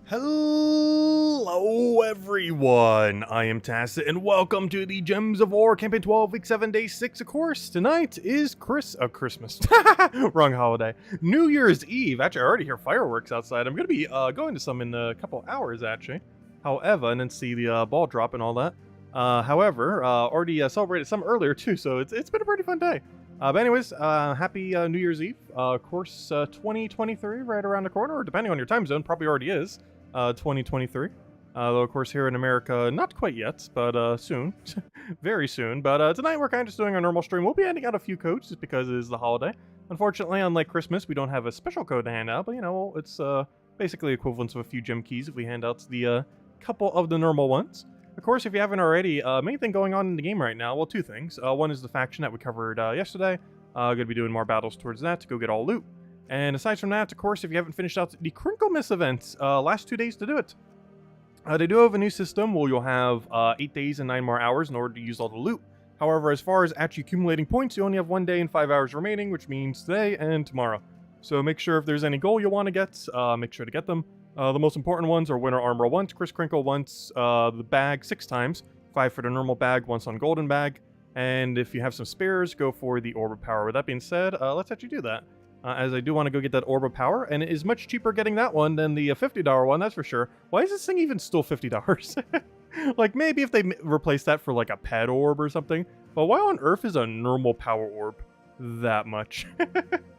Hello everyone, I am Tacit and welcome to the Gems of War Campaign 12 Week 7 Day 6 of course. Tonight is Christmas. Wrong holiday. New Year's Eve. Actually, I already hear fireworks outside. I'm going to be going to some in a couple hours actually. However, and then see the ball drop and all that. Already celebrated some earlier too, so it's been a pretty fun day. But anyways, happy New Year's Eve. Of course, 2023 right around the corner, or depending on your time zone, probably already is. 2023. Though, of course, here in America, not quite yet, but soon. Very soon. But tonight, we're kind of just doing our normal stream. We'll be handing out a few codes just because it is the holiday. Unfortunately, unlike Christmas, we don't have a special code to hand out, but, you know, it's basically equivalent of a few gem keys if we hand out the couple of the normal ones. Of course, if you haven't already, main thing going on in the game right now, well, two things. One is the faction that we covered yesterday. Going to be doing more battles towards that to go get all loot. And aside from that, of course, if you haven't finished out the Crinklemas event, last 2 days to do it. They do have a new system where you'll have 8 days and 9 more hours in order to use all the loot. However, as far as actually accumulating points, you only have 1 day and 5 hours remaining, which means today and tomorrow. So make sure if there's any goal you want to get, make sure to get them. The most important ones are Winter Armor once, Kris Kringle once, the bag 6 times, 5 for the normal bag, once on Golden Bag. And if you have some spares, go for the Orb of Power. With that being said, let's actually do that. As I do want to go get that Orb of Power, and it is much cheaper getting that one than the $50 one, that's for sure. Why is this thing even still $50? Like, maybe if they replace that for, like, a pet orb or something. But why on earth is a normal power orb that much?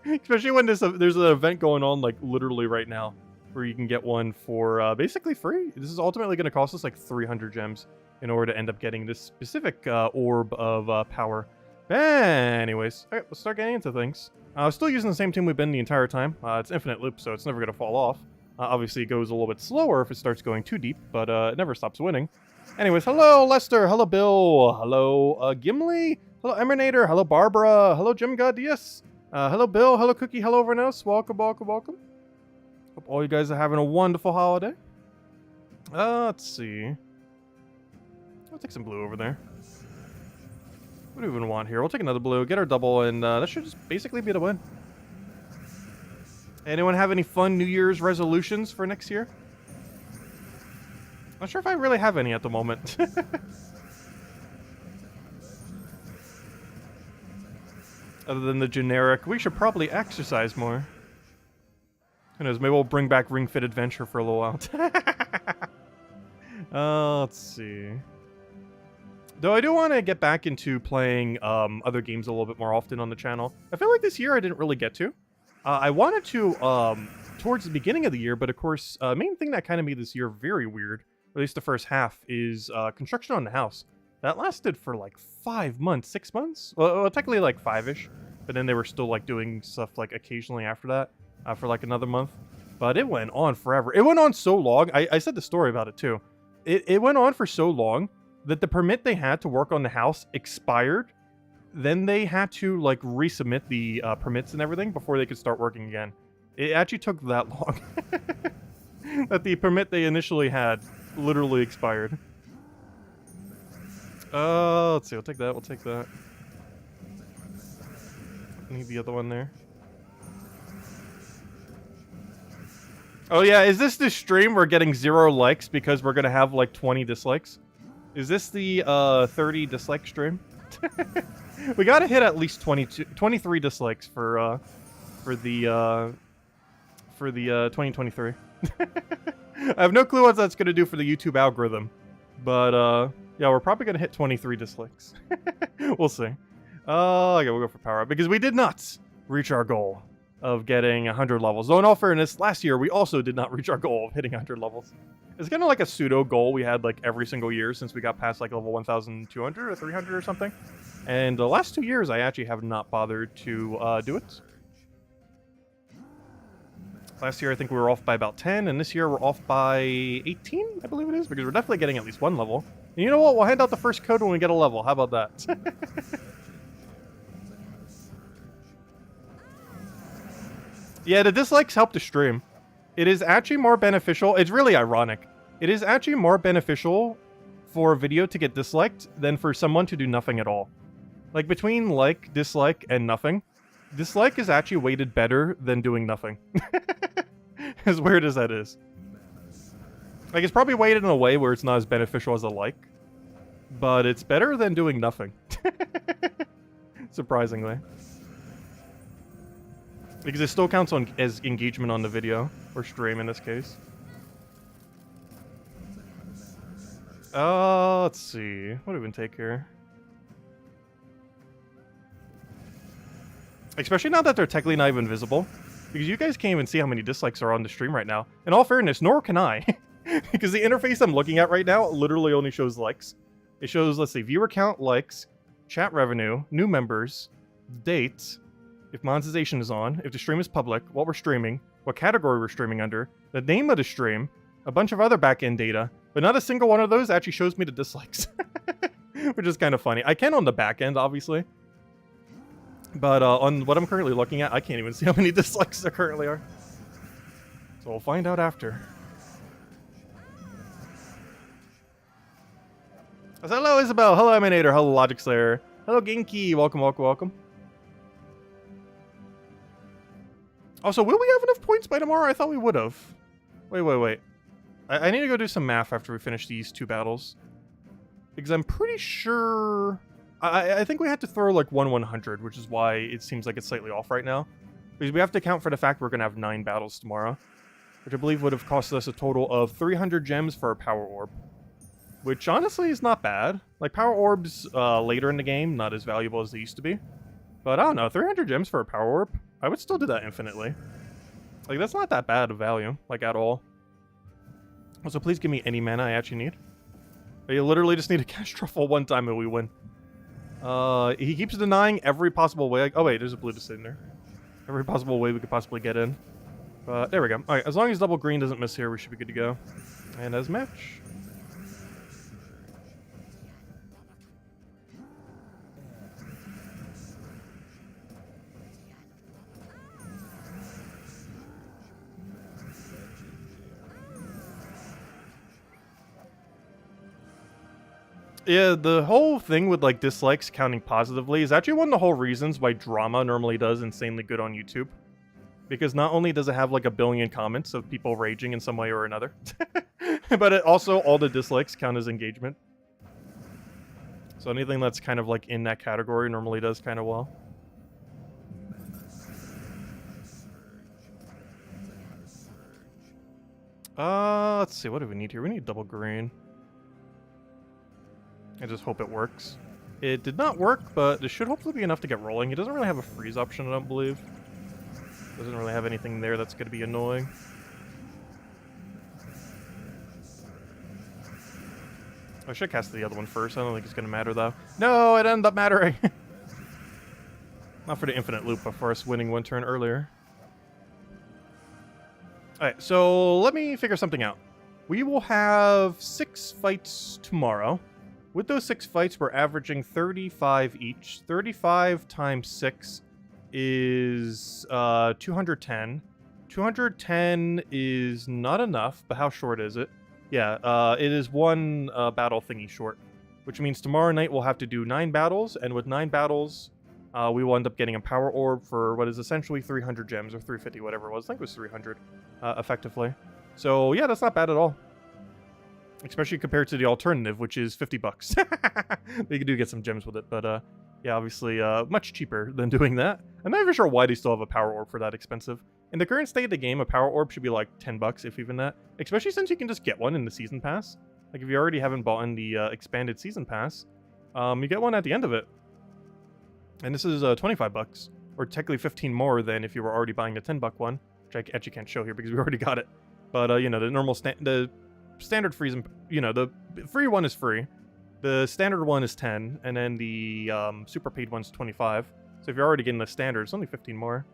Especially when there's an event going on, like, literally right now, where you can get one for basically free. This is ultimately going to cost us, like, 300 gems in order to end up getting this specific orb of power. Anyways, alright, let's start getting into things. Still using the same team we've been the entire time. It's infinite loop, so it's never going to fall off. Obviously, it goes a little bit slower if it starts going too deep, but it never stops winning. Anyways, hello, Lester. Hello, Bill. Hello, Gimli. Hello, Emanator. Hello, Barbara. Hello, Jim God. Yes. Hello, Bill. Hello, Cookie. Hello, everyone else. Welcome, welcome, welcome. Hope all you guys are having a wonderful holiday. Let's see. I'll take some blue over there. What do we even want here? We'll take another blue, get our double, and that should just basically be the win. Anyone have any fun New Year's resolutions for next year? Not sure if I really have any at the moment. Other than the generic, we should probably exercise more. Who knows, maybe we'll bring back Ring Fit Adventure for a little while. Let's see. Though I do want to get back into playing other games a little bit more often on the channel. I feel like this year I didn't really get to. I wanted to towards the beginning of the year, but of course, main thing that kind of made this year very weird, at least the first half, is construction on the house. That lasted for like 5 months, 6 months? Well, technically like 5-ish, but then they were still like doing stuff like occasionally after that for like another month. But it went on forever. It went on so long. I said the story about it too. It went on for so long that the permit they had to work on the house expired. Then they had to like resubmit the permits and everything before they could start working again. It actually took that long. That the permit they initially had literally expired. Let's see, we'll take that, we'll take that. Need the other one there. Oh yeah, is this the stream we're getting 0 likes because we're gonna have like 20 dislikes? Is this the 30 dislike stream? We gotta hit at least 23 dislikes for the 2023. I have no clue what that's gonna do for the YouTube algorithm, but yeah, we're probably gonna hit 23 dislikes. We'll see. Okay, we'll go for power up because we did not reach our goal of getting 100 levels. Though in all fairness, last year we also did not reach our goal of hitting 100 levels. It's kind of like a pseudo goal we had like every single year since we got past like level 1,200 or 300 or something. And the last 2 years I actually have not bothered to do it. Last year I think we were off by about 10, and this year we're off by 18, I believe it is, because we're definitely getting at least 1 level. And you know what? We'll hand out the first code when we get a level. How about that? Yeah, the dislikes help the stream. It is actually more beneficial. It's really ironic. It is actually more beneficial for a video to get disliked than for someone to do nothing at all. Like, between like, dislike, and nothing, dislike is actually weighted better than doing nothing. As weird as that is. Like, it's probably weighted in a way where it's not as beneficial as I like. But it's better than doing nothing. Surprisingly. Because it still counts as engagement on the video. Or stream in this case. Let's see. What do we even take here? Especially now that they're technically not even visible. Because you guys can't even see how many dislikes are on the stream right now. In all fairness, nor can I. Because the interface I'm looking at right now literally only shows likes. It shows, let's see, viewer count, likes, chat revenue, new members, date, if monetization is on, if the stream is public, what we're streaming, what category we're streaming under, the name of the stream, a bunch of other back-end data, but not a single one of those actually shows me the dislikes. Which is kind of funny. I can on the back end, obviously. But on what I'm currently looking at, I can't even see how many dislikes there currently are. So we'll find out after. So hello, Isabel. Hello, Emanator. Hello, Logic Slayer. Hello, Genki. Welcome, welcome, welcome. Also, will we have enough points by tomorrow? I thought we would have. Wait. I need to go do some math after we finish these 2 battles. Because I'm pretty sure... I think we had to throw like 100, which is why it seems like it's slightly off right now. Because we have to account for the fact we're going to have 9 battles tomorrow. Which I believe would have cost us a total of 300 gems for a Power Orb. Which honestly is not bad. Like, Power Orbs later in the game, not as valuable as they used to be. But I don't know, 300 gems for a Power Orb? I would still do that infinitely. Like, that's not that bad of value, like, at all. Also, please give me any mana I actually need. You literally just need to cast Truffle one time and we win. He keeps denying every possible way. Oh wait, there's a blue just sitting there. Every possible way we could possibly get in. But there we go. Alright, as long as double green doesn't miss here, we should be good to go. And as match. Yeah, the whole thing with, like, dislikes counting positively is actually one of the whole reasons why drama normally does insanely good on YouTube. Because not only does it have, like, a billion comments of people raging in some way or another, but it also, all the dislikes count as engagement. So anything that's kind of, like, in that category normally does kind of well. Let's see, what do we need here? We need double green. I just hope it works. It did not work, but this should hopefully be enough to get rolling. It doesn't really have a freeze option, I don't believe. Doesn't really have anything there that's going to be annoying. I should cast the other one first. I don't think it's going to matter, though. No, it ended up mattering. Not for the infinite loop, but for us winning one turn earlier. Alright, so let me figure something out. We will have 6 fights tomorrow. With those 6 fights, we're averaging 35 each. 35 times 6 is 210. 210 is not enough, but how short is it? Yeah, it is 1 battle thingy short. Which means tomorrow night we'll have to do 9 battles, and with 9 battles, we will end up getting a Power Orb for what is essentially 300 gems, or 350, whatever it was. I think it was 300, effectively. So yeah, that's not bad at all. Especially compared to the alternative, which is 50 bucks. They do get some gems with it, but yeah, obviously much cheaper than doing that. I'm not even sure why they still have a Power Orb for that expensive. In the current state of the game, a Power Orb should be like 10 bucks, if even that. Especially since you can just get one in the Season Pass. Like, if you already haven't bought in the expanded Season Pass, you get one at the end of it. And this is 25 bucks. Or technically 15 more than if you were already buying the 10 buck one. Which I actually can't show here because we already got it. But, you know, the normal standard freeze, you know, the free one is free. The standard one is 10, and then the super paid one's 25. So if you're already getting the standard, it's only 15 more.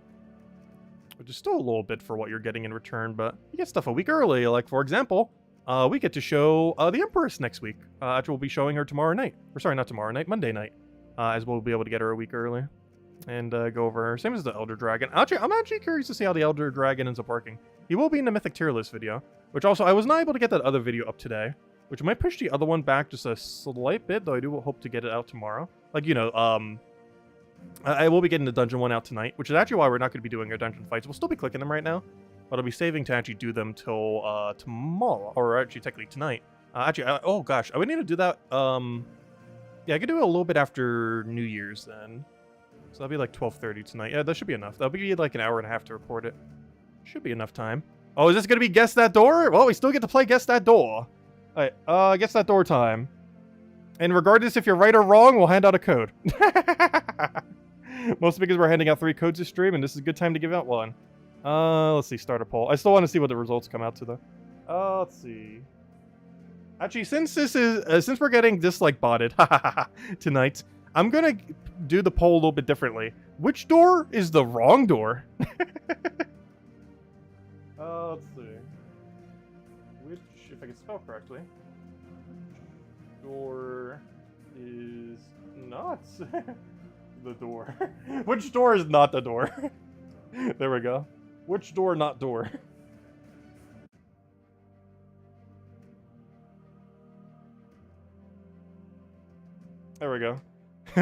Which is still a little bit for what you're getting in return, but you get stuff a week early. Like, for example, we get to show the Empress next week. Actually, we'll be showing her tomorrow night. Or sorry, not tomorrow night, Monday night. As we'll be able to get her a week early. And go over her. Same as the Elder Dragon. Actually, I'm actually curious to see how the Elder Dragon ends up working. He will be in the Mythic Tier List video. Which also, I was not able to get that other video up today. Which might push the other one back just a slight bit, though I do hope to get it out tomorrow. Like, you know, I will be getting the dungeon one out tonight, which is actually why we're not going to be doing our dungeon fights. We'll still be clicking them right now. but I'll be saving to actually do them till tomorrow, or actually technically tonight. Oh gosh, I would need to do that. Yeah, I could do it a little bit after New Year's then. So that'll be like 12:30 tonight. Yeah, that should be enough. That'll be like an hour and a half to record it. Should be enough time. Oh, is this gonna be guess that door? Well, we still get to play guess that door. All right, guess that door time. And regardless if you're right or wrong, we'll hand out a code. Mostly because we're handing out 3 codes this stream, and this is a good time to give out one. Let's see, start a poll. I still want to see what the results come out to, though. Let's see. Actually, since this is, since we're getting this, like, botted tonight, I'm gonna do the poll a little bit differently. Which door is the wrong door? Let's see. Which, if I can spell correctly, door is not the door. Which door is not the door? There we go. Which door, not door? There we go.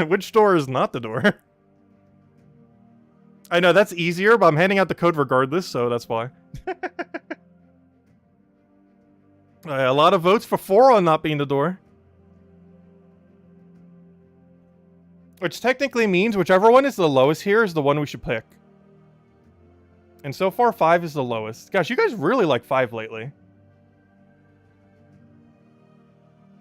Which door is not the door? I know, that's easier, but I'm handing out the code regardless, so that's why. A lot of votes for 4 on not being the door. Which technically means whichever one is the lowest here is the one we should pick. And so far, 5 is the lowest. Gosh, you guys really like 5 lately.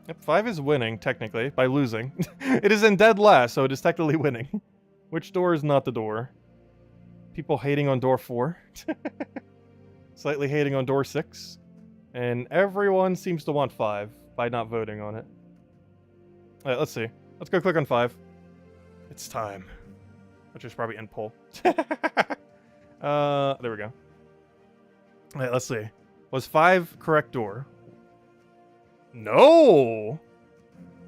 Yep, 5 is winning, technically, by losing. It is in dead last, so it is technically winning. Which door is not the door? People hating on door 4. Slightly hating on door 6. And everyone seems to want 5 by not voting on it. Alright, let's see. Let's go click on 5. It's time. Which is probably end poll. There we go. Alright, let's see. Was 5 correct door? No!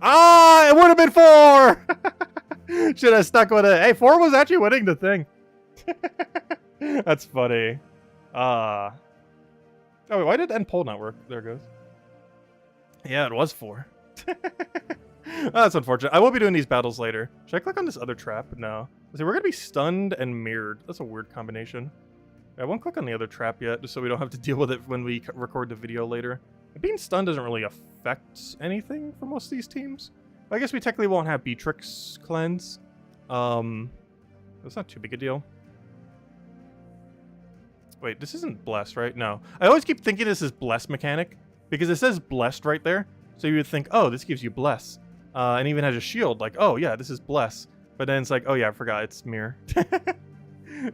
Ah, it would have been 4! Should have stuck with it. Hey, 4 was actually winning the thing. That's funny. Oh, wait, why did end poll not work? There it goes. Yeah, it was 4. That's unfortunate. I will be doing these battles later. Should I click on this other trap? No. Let's see, we're gonna be stunned and mirrored. That's a weird combination. I won't click on the other trap yet, just so we don't have to deal with it when we record the video later. Being stunned doesn't really affect anything for most of these teams. But I guess we technically won't have Beatrix cleanse. That's not too big a deal. Wait, this isn't blessed, right? No. I always keep thinking this is blessed mechanic, because it says blessed right there. So you would think, oh, this gives you bless. And even has a shield, like, oh yeah, this is bless. But then it's like, oh yeah, I forgot, it's mirror.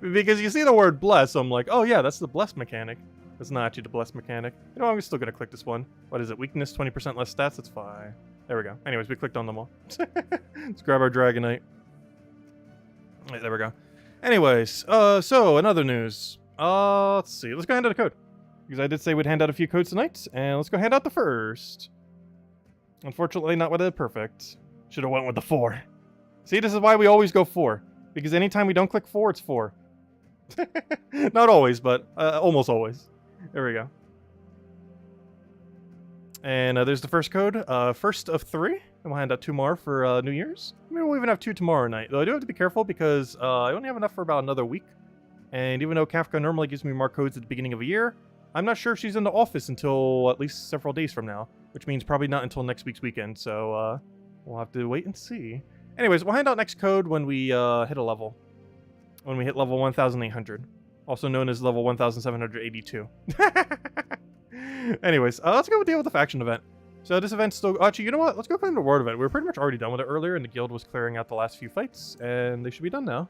Because you see the word bless, so I'm like, oh yeah, that's the bless mechanic. That's not actually the bless mechanic. You know, I'm still gonna click this one. What is it? Weakness, 20% less stats? That's fine. There we go. Anyways, we clicked on them all. Let's grab our Dragonite. Right, there we go. Anyways, so another news. Let's see. Let's go hand out a code. Because I did say we'd hand out a few codes tonight, and let's go hand out the first. Unfortunately, not with a perfect. Should have went with the 4. See, this is why we always go 4. Because anytime we don't click 4, it's 4. Not always, but almost always. There we go. And there's the first code. First of 3. And we'll hand out 2 more for New Year's. Maybe we'll even have 2 tomorrow night. Though I do have to be careful because I only have enough for about another week. And even though Kafka normally gives me more codes at the beginning of a year, I'm not sure if she's in the office until at least several days from now. Which means probably not until next week's weekend. So we'll have to wait and see. Anyways, we'll hand out next code when we hit a level. When we hit level 1,800. Also known as level 1,782. Anyways, let's go deal with the faction event. So this event's still... Actually, you know what? Let's go claim the reward event. We were pretty much already done with it earlier, and the guild was clearing out the last few fights, and they should be done now.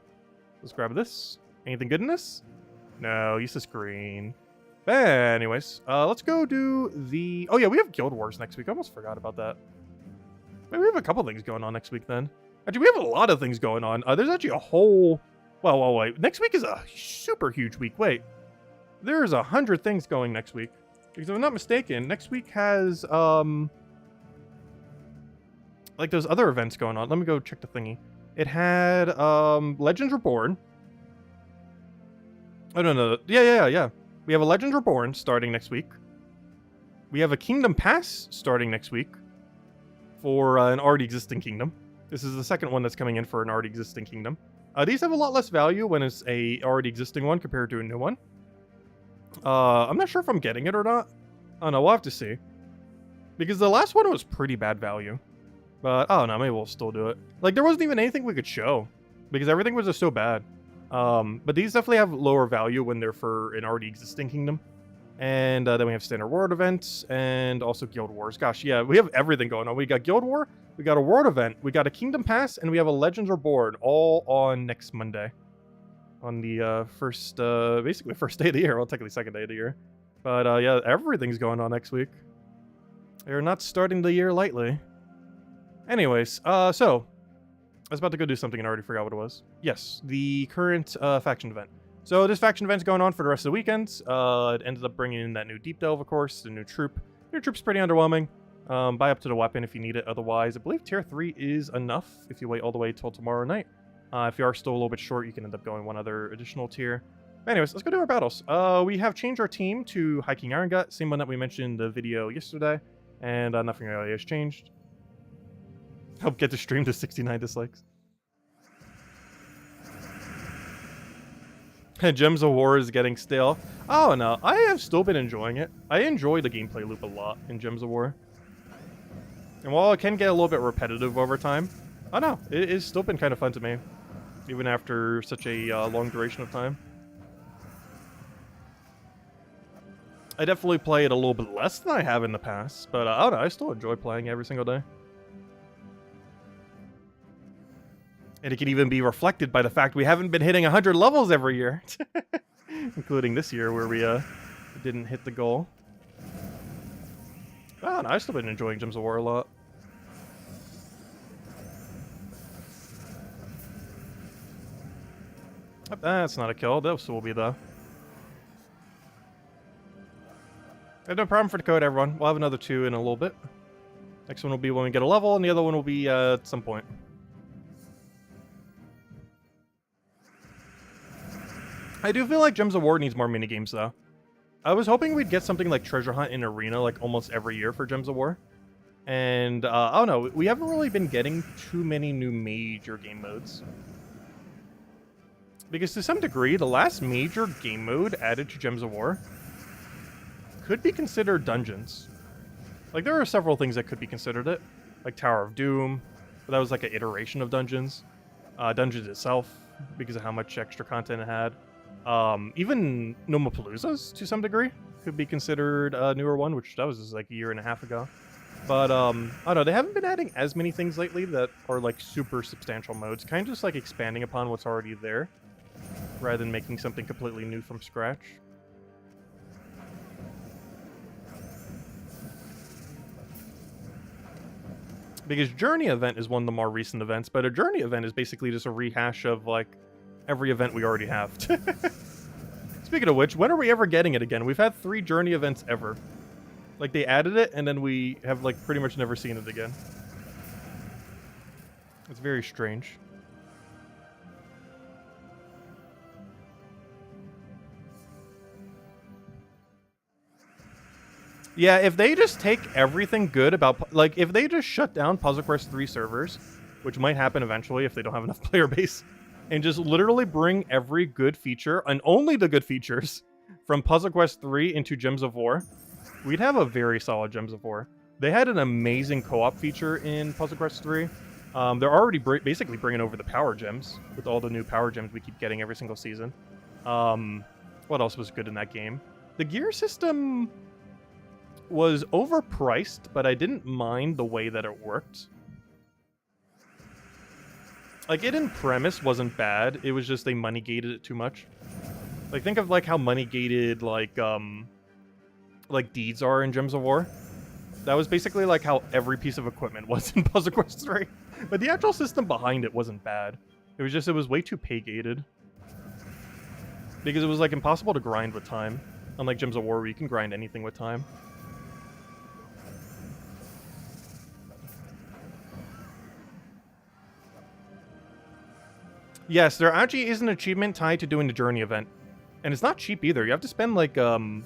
Let's grab this. Anything good in this? No, use the screen. But anyways, let's go do the... Oh yeah, we have Guild Wars next week. I almost forgot about that. Maybe we have a couple things going on next week then. Actually, we have a lot of things going on. There's actually a whole... Well, wait. Next week is a super huge week. Wait. There's 100 things going next week. Because if I'm not mistaken, next week has, like those other events going on. Let me go check the thingy. It had, Legends Reborn. Oh, no. Yeah. We have a Legends Reborn starting next week. We have a Kingdom Pass starting next week for an already existing kingdom. This is the second one that's coming in for an already existing kingdom. These have a lot less value when it's a already existing one compared to a new one. I'm not sure if I'm getting it or not. I don't know, we'll have to see. Because the last one was pretty bad value. But, I don't know, maybe we'll still do it. Like, there wasn't even anything we could show. Because everything was just so bad. But these definitely have lower value when they're for an already existing kingdom. And then we have standard world events and also guild wars. Gosh, yeah, we have everything going on. We got guild war, we got a world event, we got a kingdom pass, and we have a Legends Reborn all on next Monday. On the first, basically first day of the year. Well, technically second day of the year. But yeah, everything's going on next week. They're not starting the year lightly. Anyways, so I was about to go do something and I already forgot what it was. Yes, the current faction event. So this faction event's going on for the rest of the weekend. It ended up bringing in that new Deep Delve, of course, the new troop. New troop's pretty underwhelming. Buy up to the weapon if you need it. Otherwise, I believe tier 3 is enough if you wait all the way till tomorrow night. If you are still a little bit short, you can end up going one other additional tier. Anyways, let's go do our battles. We have changed our team to High King Iron Gut, same one that we mentioned in the video yesterday. And nothing really has changed. Hope get to stream to 69 dislikes. Gems of War is getting stale. Oh no, I have still been enjoying it. I enjoy the gameplay loop a lot in Gems of War. And while it can get a little bit repetitive over time, oh no, it has still been kind of fun to me. Even after such a long duration of time. I definitely play it a little bit less than I have in the past, but I don't know, I still enjoy playing every single day. And it can even be reflected by the fact we haven't been hitting 100 levels every year. Including this year where we didn't hit the goal. Oh, no, I've still been enjoying Gems of War a lot. That's not a kill. This will be the... I have no problem for the code, everyone. We'll have another 2 in a little bit. Next one will be when we get a level, and the other one will be at some point. I do feel like Gems of War needs more minigames, though. I was hoping we'd get something like Treasure Hunt in Arena, like, almost every year for Gems of War. And, I don't know, we haven't really been getting too many new major game modes. Because to some degree, the last major game mode added to Gems of War could be considered dungeons. Like, there are several things that could be considered it. Like Tower of Doom, but that was like an iteration of Dungeons. Dungeons itself, because of how much extra content it had. Even Nomapaloozas, to some degree, could be considered a newer one, which that was just like a year and a half ago. But, I don't know, they haven't been adding as many things lately that are like super substantial modes. Kind of just like expanding upon what's already there, rather than making something completely new from scratch. Because Journey event is one of the more recent events, but a Journey event is basically just a rehash of, like, every event we already have. Speaking of which, when are we ever getting it again? We've had 3 Journey events ever. Like, they added it, and then we have, like, pretty much never seen it again. It's very strange. Yeah, if they just take everything good about... Like, if they just shut down Puzzle Quest 3 servers, which might happen eventually if they don't have enough player base, and just literally bring every good feature, and only the good features, from Puzzle Quest 3 into Gems of War, we'd have a very solid Gems of War. They had an amazing co-op feature in Puzzle Quest 3. They're already basically bringing over the Power Gems, with all the new Power Gems we keep getting every single season. What else was good in that game? The gear system was overpriced, but I didn't mind the way that it worked. Like, it in premise wasn't bad, it was just they money gated it too much. Like, think of like how money gated like deeds are in Gems of War. That was basically like how every piece of equipment was in Puzzle Quest 3. But the actual system behind it wasn't bad. It was just, it was way too pay gated. Because it was like impossible to grind with time. Unlike Gems of War where you can grind anything with time. Yes, there actually is an achievement tied to doing the Journey event. And it's not cheap either. You have to spend like a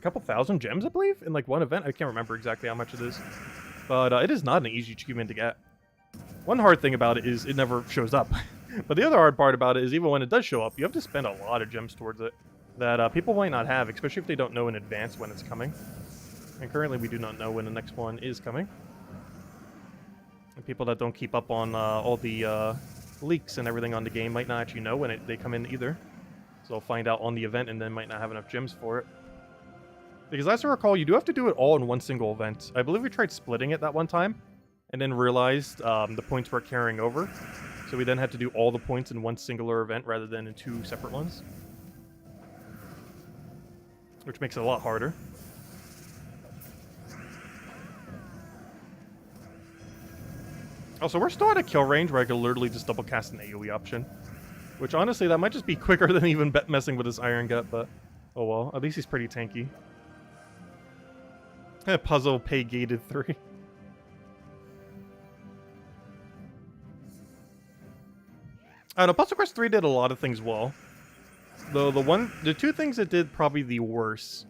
couple thousand gems, I believe, in like one event. I can't remember exactly how much it is. But it is not an easy achievement to get. One hard thing about it is it never shows up. But the other hard part about it is even when it does show up, you have to spend a lot of gems towards it. that people might not have, especially if they don't know in advance when it's coming. And currently we do not know when the next one is coming. And people that don't keep up on all the leaks and everything on the game might not actually know when they come in either. So they'll find out on the event and then might not have enough gems for it. Because as I recall, you do have to do it all in one single event. I believe we tried splitting it that one time, and then realized the points were carrying over. So we then had to do all the points in one singular event rather than in two separate ones. Which makes it a lot harder. Also, we're still at a kill range where I could literally just double cast an AoE option. Which honestly, that might just be quicker than even messing with his Iron Gut, but oh well. At least he's pretty tanky. Puzzle pay gated 3. I don't know, Puzzle Quest 3 did a lot of things well. Though the two things it did probably the worst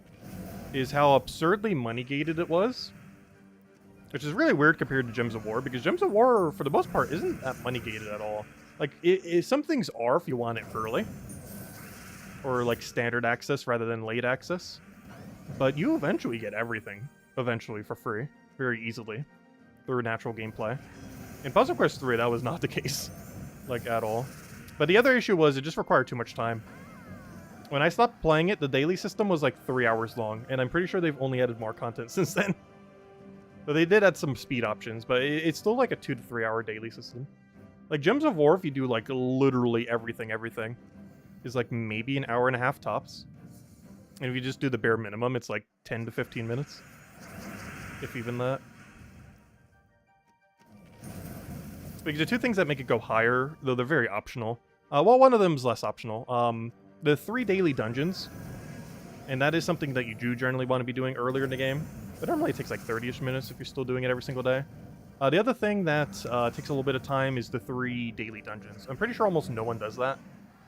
is how absurdly money gated it was. Which is really weird compared to Gems of War, because Gems of War, for the most part, isn't that money gated at all. Like, some things are if you want it early. Or, like, standard access rather than late access. But you eventually get everything, eventually, for free. Very easily. Through natural gameplay. In Puzzle Quest 3, that was not the case. Like, at all. But the other issue was, it just required too much time. When I stopped playing it, the daily system was like 3 hours long, and I'm pretty sure they've only added more content since then. So they did add some speed options, but it's still like a 2 to 3 hour daily system. Like, Gems of War, if you do like literally everything, is like maybe an hour and a half tops. And if you just do the bare minimum, it's like 10 to 15 minutes. If even that. Because the two things that make it go higher, though they're very optional. Well, one of them is less optional. The 3 daily dungeons, and that is something that you do generally want to be doing earlier in the game. But normally it takes like 30-ish minutes if you're still doing it every single day. The other thing that takes a little bit of time is the 3 daily dungeons. I'm pretty sure almost no one does that.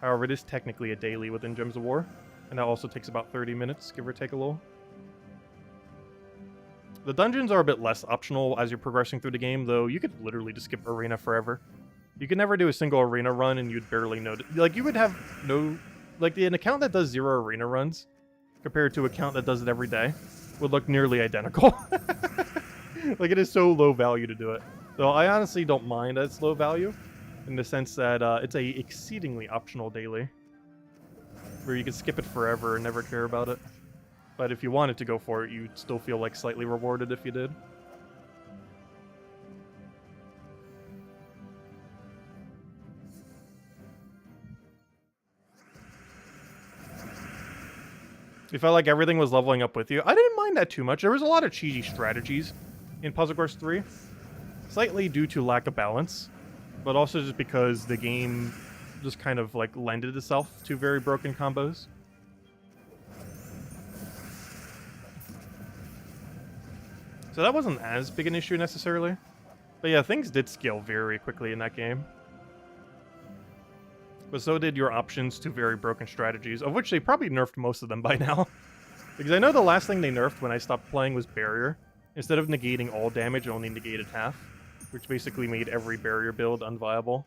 However, it is technically a daily within Gems of War, and that also takes about 30 minutes, give or take a little. The dungeons are a bit less optional as you're progressing through the game, though you could literally just skip arena forever. You could never do a single arena run and you'd barely know. Like, you would have no... Like, an account that does 0 arena runs compared to an account that does it every day would look nearly identical. Like, it is so low value to do it. So I honestly don't mind that it's low value, in the sense that it's a exceedingly optional daily, where you can skip it forever and never care about it. But if you wanted to go for it, you'd still feel like slightly rewarded if you did. You felt like everything was leveling up with you. I didn't mind that too much. There was a lot of cheesy strategies in Puzzle Quest 3. Slightly due to lack of balance, but also just because the game just kind of like lended itself to very broken combos. So that wasn't as big an issue necessarily. But yeah, things did scale very quickly in that game. But so did your options to very broken strategies, of which they probably nerfed most of them by now. Because I know the last thing they nerfed when I stopped playing was Barrier. Instead of negating all damage, it only negated half, which basically made every Barrier build unviable.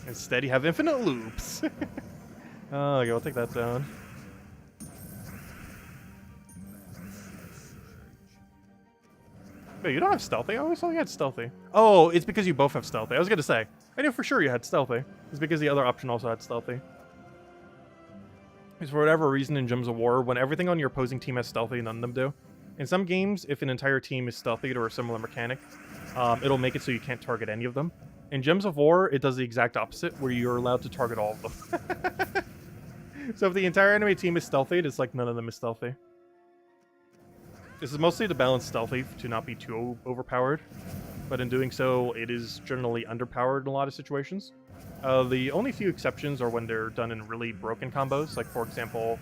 Instead, you have infinite loops. Oh, okay, I'll take that down. Wait, you don't have Stealthy? I always thought you had Stealthy. Oh, it's because you both have Stealthy. I was gonna say, I knew for sure you had Stealthy. It's because the other option also had Stealthy. Because for whatever reason in Gems of War, when everything on your opposing team has Stealthy, none of them do. In some games, if an entire team is Stealthy or a similar mechanic, it'll make it so you can't target any of them. In Gems of War, it does the exact opposite, where you're allowed to target all of them. So if the entire enemy team is Stealthy, it's like none of them is Stealthy. This is mostly to balance Stealthy to not be too overpowered, but in doing so, it is generally underpowered in a lot of situations. The only few exceptions are when they're done in really broken combos, like for example,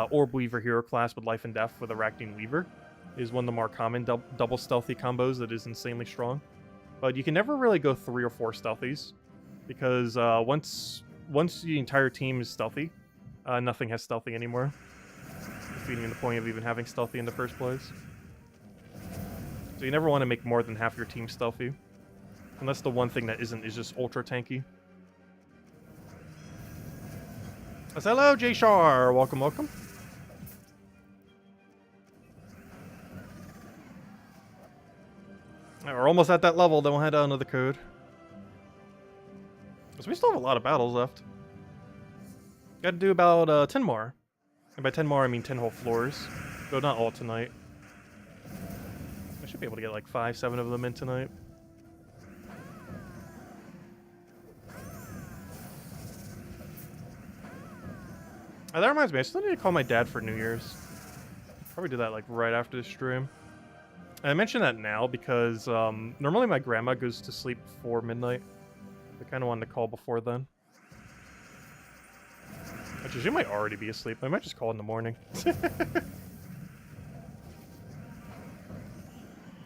Orb Weaver hero class with Life and Death with Arachne Weaver is one of the more common double stealthy combos that is insanely strong. But you can never really go 3 or 4 stealthies, because once the entire team is stealthy, nothing has stealthy anymore, defeating the point of even having stealthy in the first place. So you never want to make more than half your team stealthy, unless the one thing that isn't is just ultra tanky. Hello, J Shar. Welcome, welcome. Alright, we're almost at that level, then we'll head on to the code. So we still have a lot of battles left. Gotta do about 10 more. And by 10 more, I mean 10 whole floors. Though not all tonight. I should be able to get like 5, 7 of them in tonight. That reminds me, I still need to call my dad for New Year's. Probably do that like right after the stream. And I mention that now because normally my grandma goes to sleep before midnight. I kind of wanted to call before then. Actually, she might already be asleep. I might just call in the morning.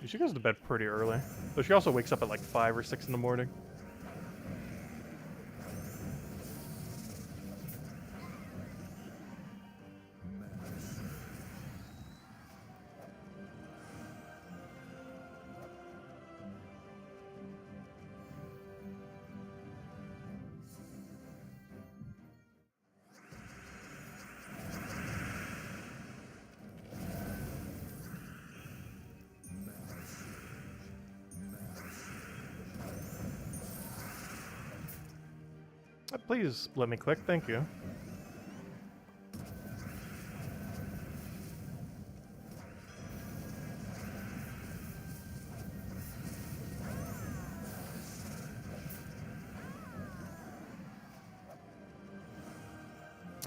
She goes to bed pretty early. Though she also wakes up at like 5 or 6 in the morning. Please let me click, thank you.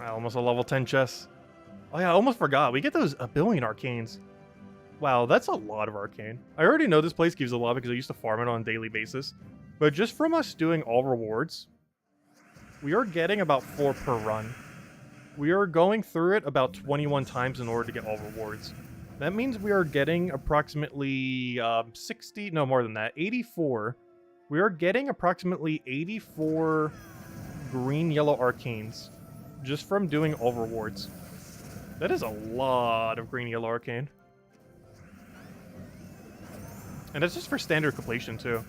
Almost a level 10 chest. Oh yeah, I almost forgot. We get those a billion arcanes. Wow, that's a lot of arcane. I already know this place gives a lot because I used to farm it on a daily basis. But just from us doing all rewards, we are getting about 4 per run. We are going through it about 21 times in order to get all rewards. That means we are getting approximately 60, no more than that, 84. We are getting approximately 84 green yellow arcanes just from doing all rewards. That is a lot of green yellow arcane. And that's just for standard completion too.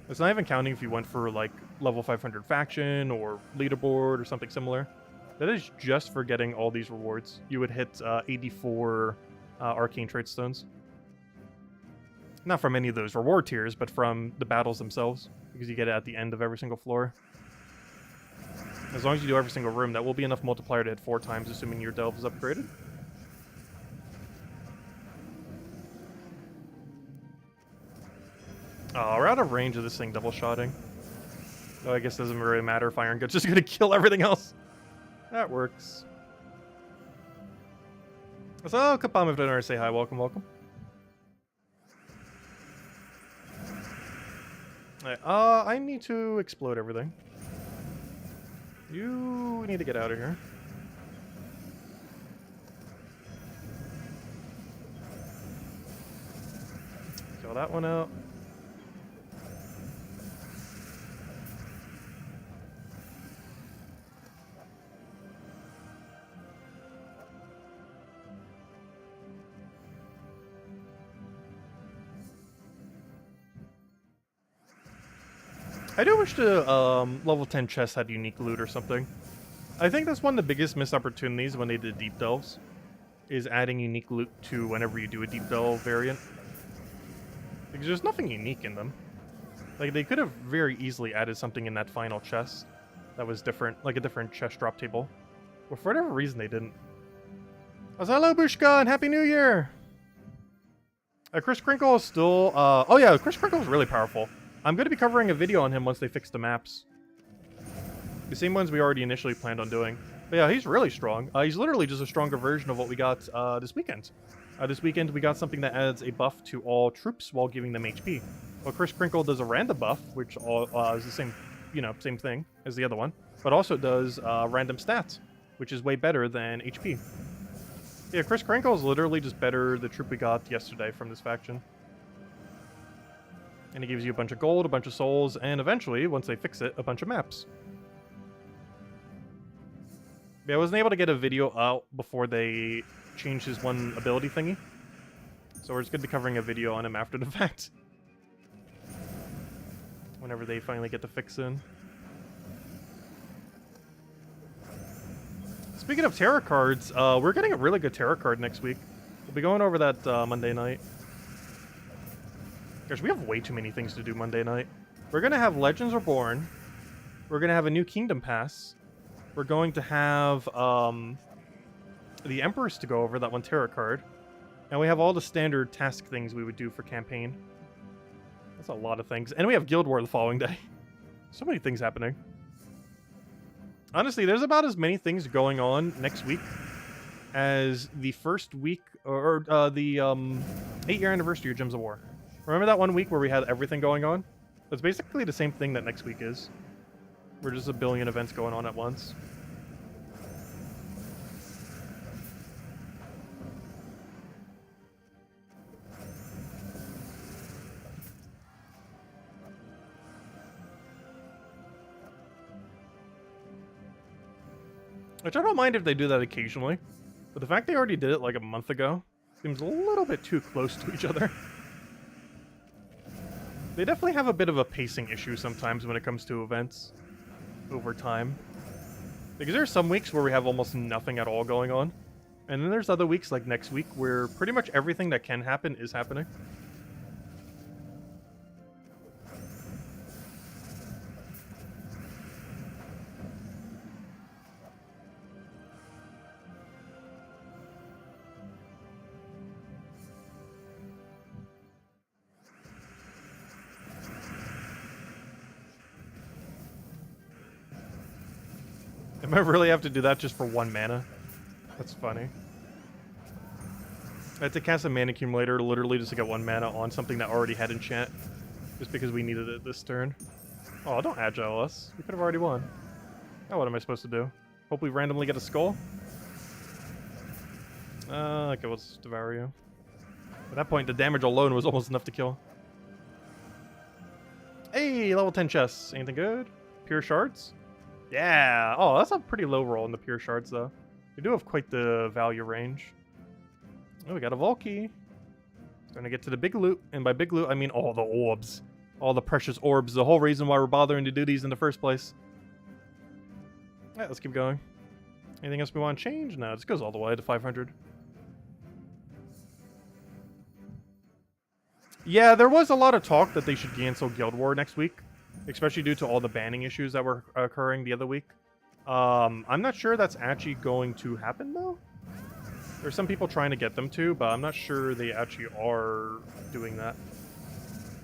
It's not even counting if you went for like level 500 faction or leaderboard or something similar. That is just for getting all these rewards. You would hit 84 arcane trait stones. Not from any of those reward tiers, but from the battles themselves, because you get it at the end of every single floor. As long as you do every single room, that will be enough multiplier to hit 4 times, assuming your delve is upgraded. Oh, we're out of range of this thing double shotting. So I guess it doesn't really matter if Iron Gut's just gonna kill everything else. That works. So, Kapam, if I say hi, welcome, welcome. Alright, I need to explode everything. You need to get out of here. Kill that one out. I do wish the level 10 chests had unique loot or something. I think that's one of the biggest missed opportunities when they did deep delves, is adding unique loot to whenever you do a deep delve variant. Because there's nothing unique in them. Like, they could have very easily added something in that final chest that was different, like a different chest drop table. But for whatever reason, they didn't. Hello, Bushka, and Happy New Year! Chris Crinkle is still, oh yeah, Chris Crinkle is really powerful. I'm going to be covering a video on him once they fix the maps. The same ones we already initially planned on doing. But yeah, he's really strong. He's literally just a stronger version of what we got this weekend. This weekend we got something that adds a buff to all troops while giving them HP. Well, Chris Crinkle does a random buff, which is the same, same thing as the other one, but also does random stats, which is way better than HP. Yeah, Chris Crinkle is literally just better the troop we got yesterday from this faction. And it gives you a bunch of gold, a bunch of souls, and eventually, once they fix it, a bunch of maps. Yeah, I wasn't able to get a video out before they changed his one ability thingy. So we're just going to be covering a video on him after the fact. Whenever they finally get the fix in. Speaking of tarot cards, we're getting a really good tarot card next week. We'll be going over that Monday night. Gosh, we have way too many things to do Monday night. We're going to have Legends Reborn. We're going to have a new Kingdom Pass. We're going to have the Empress to go over, that one tarot card. And we have all the standard task things we would do for campaign. That's a lot of things. And we have Guild War the following day. So many things happening. Honestly, there's about as many things going on next week as the first week, or the 8-year anniversary of Gems of War. Remember that one week where we had everything going on? It's basically the same thing that next week is. We're just a billion events going on at once. Which I don't mind if they do that occasionally, but the fact they already did it like a month ago seems a little bit too close to each other. They definitely have a bit of a pacing issue sometimes when it comes to events over time. Because there are some weeks where we have almost nothing at all going on, and then there's other weeks like next week where pretty much everything that can happen is happening. I might really have to do that just for 1 mana. That's funny. I had to cast a mana accumulator literally just to get 1 mana on something that already had enchant. Just because we needed it this turn. Oh, don't agile us. We could have already won. Now what am I supposed to do? Hope we randomly get a skull? Okay, let's devour you. At that point, the damage alone was almost enough to kill. Hey, level 10 chests. Anything good? Pure shards? Yeah! Oh, that's a pretty low roll in the pure shards, though. We do have quite the value range. Oh, we got a Valky. Starting to get to the big loot. And by big loot, I mean all the orbs. All the precious orbs. The whole reason why we're bothering to do these in the first place. Alright, let's keep going. Anything else we want to change? No, it just goes all the way to 500. Yeah, there was a lot of talk that they should cancel Guild War next week. Especially due to all the banning issues that were occurring the other week. I'm not sure that's actually going to happen, though. There's some people trying to get them to, but I'm not sure they actually are doing that.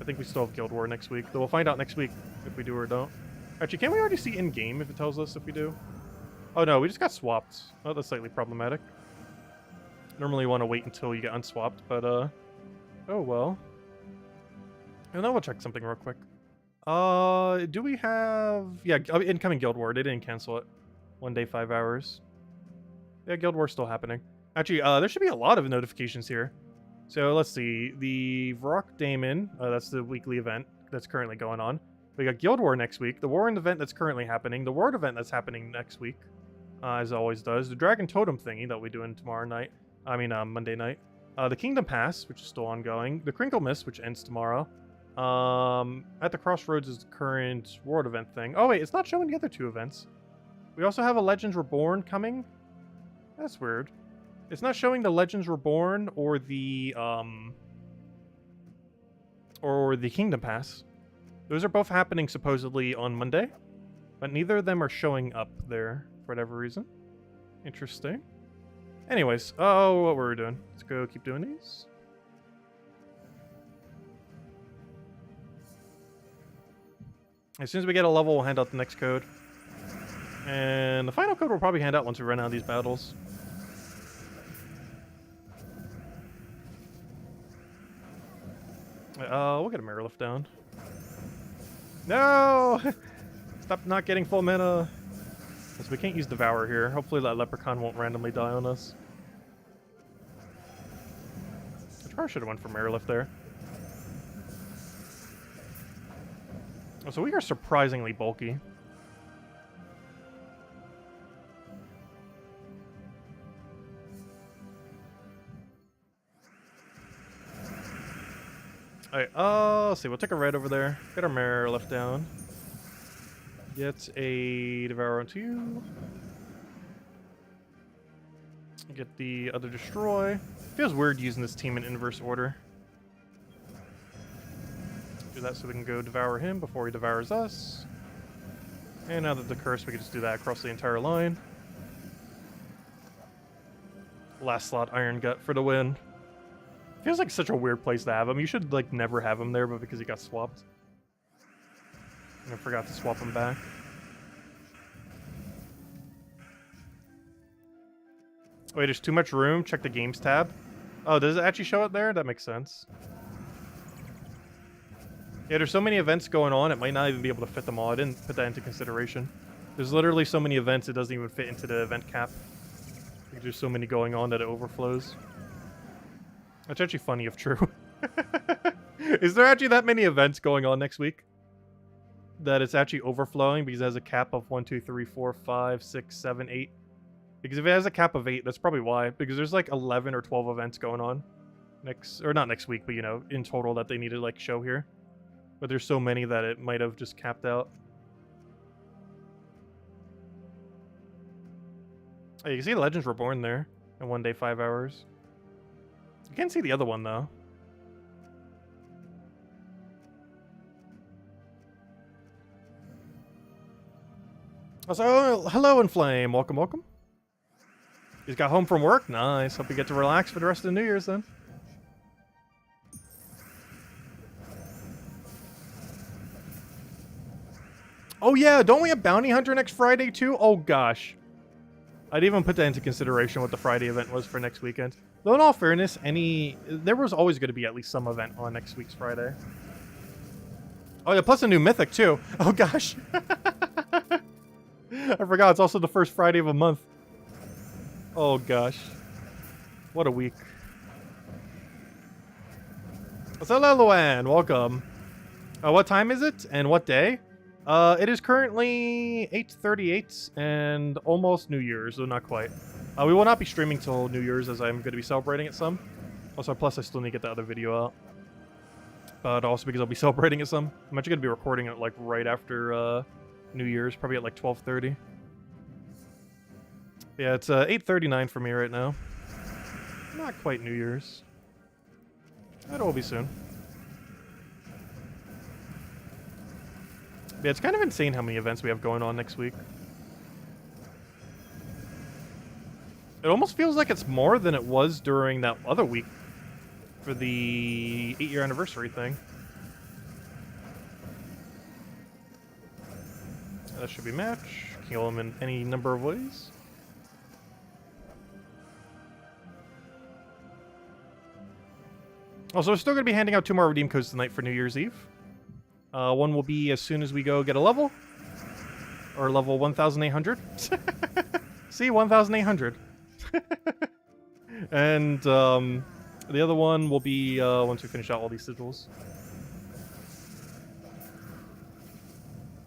I think we still have Guild War next week. So we'll find out next week if we do or don't. Actually, can't we already see in-game if it tells us if we do? Oh no, we just got swapped. Oh, that's slightly problematic. Normally you want to wait until you get unswapped, but oh well. And then we'll check something real quick. Do we have... Yeah, incoming Guild War. They didn't cancel it. 1 day, 5 hours. Yeah, Guild War's still happening. Actually, there should be a lot of notifications here. So, let's see. The Varrock Daemon, that's the weekly event that's currently going on. We got Guild War next week. The Warren event that's currently happening. The Ward event that's happening next week. As it always does. The Dragon Totem thingy that we're doing tomorrow night. I mean, Monday night. The Kingdom Pass, which is still ongoing. The Crinkle Mist, which ends tomorrow. At the Crossroads is the current World event thing. Oh wait, it's not showing the other 2 events. We also have a Legends Reborn coming. That's weird. It's not showing the Legends Reborn or the Kingdom Pass. Those are both happening supposedly on Monday, but neither of them are showing up there for whatever reason. Interesting. Anyways, oh, what were we doing? Let's go keep doing these. As soon as we get a level, we'll hand out the next code. And the final code we'll probably hand out once we run out of these battles. We'll get a Mirror Lift down. No! Stop not getting full mana. So we can't use Devour here. Hopefully that Leprechaun won't randomly die on us. I probably should have went for Mirror Lift there. Oh, so we are surprisingly bulky. Alright, let's see. We'll take a red over there. Get our Mirror Lift down. Get a Devour onto you. Get the other destroy. Feels weird using this team in inverse order. Do that so we can go devour him before he devours us. And now that the curse, we can just do that across the entire line. Last slot Iron Gut for the win. Feels like such a weird place to have him. You should like never have him there, but because he got swapped. And I forgot to swap him back. Wait, there's too much room? Check the games tab. Oh, does it actually show it there? That makes sense. Yeah, there's so many events going on, it might not even be able to fit them all. I didn't put that into consideration. There's literally so many events, it doesn't even fit into the event cap. Like, there's so many going on that it overflows. That's actually funny if true. Is there actually that many events going on next week? That it's actually overflowing because it has a cap of 1, 2, 3, 4, 5, 6, 7, 8. Because if it has a cap of 8, that's probably why. Because there's like 11 or 12 events going on. Or not next week, but you know, in total that they need to like show here. But there's so many that it might have just capped out. Oh, you can see Legends Reborn there. In 1 day, 5 hours. You can't see the other one though. Also, hello Inflame. Welcome, welcome. He's got home from work. Nice. Hope you get to relax for the rest of the New Year's then. Oh yeah, don't we have Bounty Hunter next Friday too? Oh gosh. I didn't even put that into consideration what the Friday event was for next weekend. Though in all fairness, there was always going to be at least some event on next week's Friday. Oh yeah, plus a new Mythic too. Oh gosh. I forgot, it's also the first Friday of a month. Oh gosh. What a week. Hello Luan, welcome. What time is it and what day? It is currently 8:38 and almost New Year's, though not quite. We will not be streaming till New Year's as I'm going to be celebrating it some. Also, plus I still need to get the other video out. But also because I'll be celebrating it some. I'm actually going to be recording it like right after New Year's, probably at like 12:30. Yeah, it's 8:39 for me right now. Not quite New Year's. It will be soon. Yeah, it's kind of insane how many events we have going on next week. It almost feels like it's more than it was during that other week for the 8-year anniversary thing. That should be match. Kill him in any number of ways. Also, we're still going to be handing out 2 more redeem codes tonight for New Year's Eve. One will be as soon as we go get a level. Or level 1,800. See, 1,800. And the other one will be once we finish out all these sigils.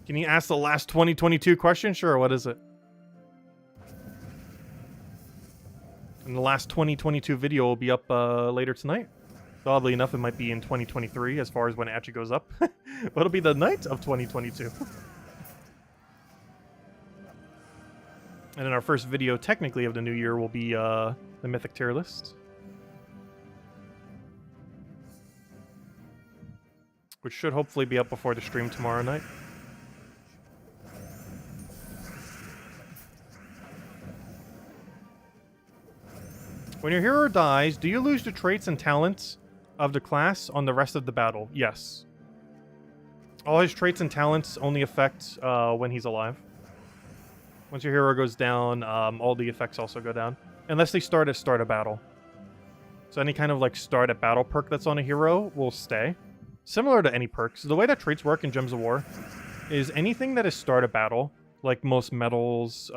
Can you ask the last 2022 question? Sure, what is it? And the last 2022 video will be up later tonight. So oddly enough, it might be in 2023 as far as when it actually goes up. But it'll be the night of 2022. And then our first video, technically, of the new year will be the Mythic tier list. Which should hopefully be up before the stream tomorrow night. When your hero dies, do you lose the traits and talents of the class on the rest of the battle? Yes. All his traits and talents only affect when he's alive. Once your hero goes down, all the effects also go down. Unless they start a battle. So any kind of like start at battle perk that's on a hero will stay. Similar to any perks. The way that traits work in Gems of War is anything that is start a battle, like most medals,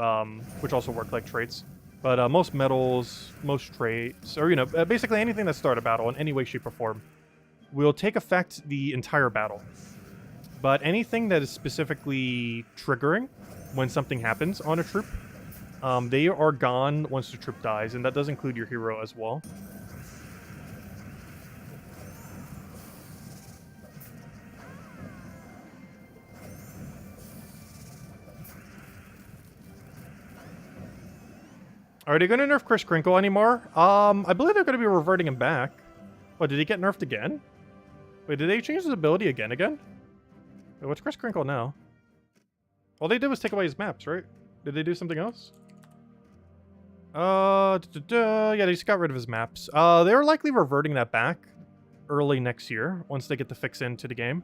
which also work like traits, but most medals, most traits, or, you know, basically anything that start a battle in any way, shape, or form will take effect the entire battle. But anything that is specifically triggering when something happens on a troop, they are gone once the troop dies, and that does include your hero as well. Are they going to nerf Chris Crinkle anymore? I believe they're going to be reverting him back. What, did he get nerfed again? Wait, did they change his ability again? Wait, what's Chris Crinkle now? All they did was take away his maps, right? Did they do something else? Yeah, they just got rid of his maps. They're likely reverting that back early next year, once they get the fix into the game.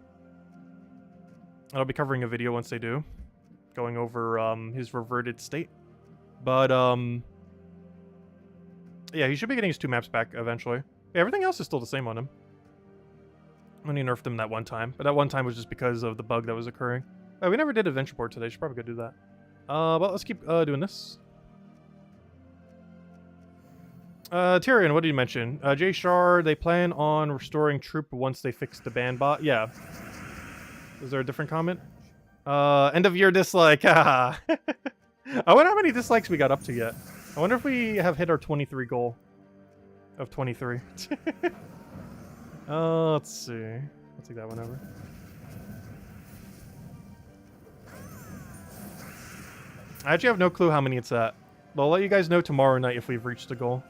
I'll be covering a video once they do, going over his reverted state. But yeah, he should be getting his 2 maps back eventually. Yeah, everything else is still the same on him. When he nerfed him that one time, but that one time was just because of the bug that was occurring. Oh, we never did adventure board today. Should probably go do that. But let's keep doing this. Tyrion, what did you mention? Jay Shar, they plan on restoring Troop once they fix the ban bot. Yeah. Is there a different comment? End of year dislike. Haha. I wonder how many dislikes we got up to yet. I wonder if we have hit our 23 goal of 23. Let's see. I'll take that one over. I actually have no clue how many it's at. But I'll let you guys know tomorrow night if we've reached the goal.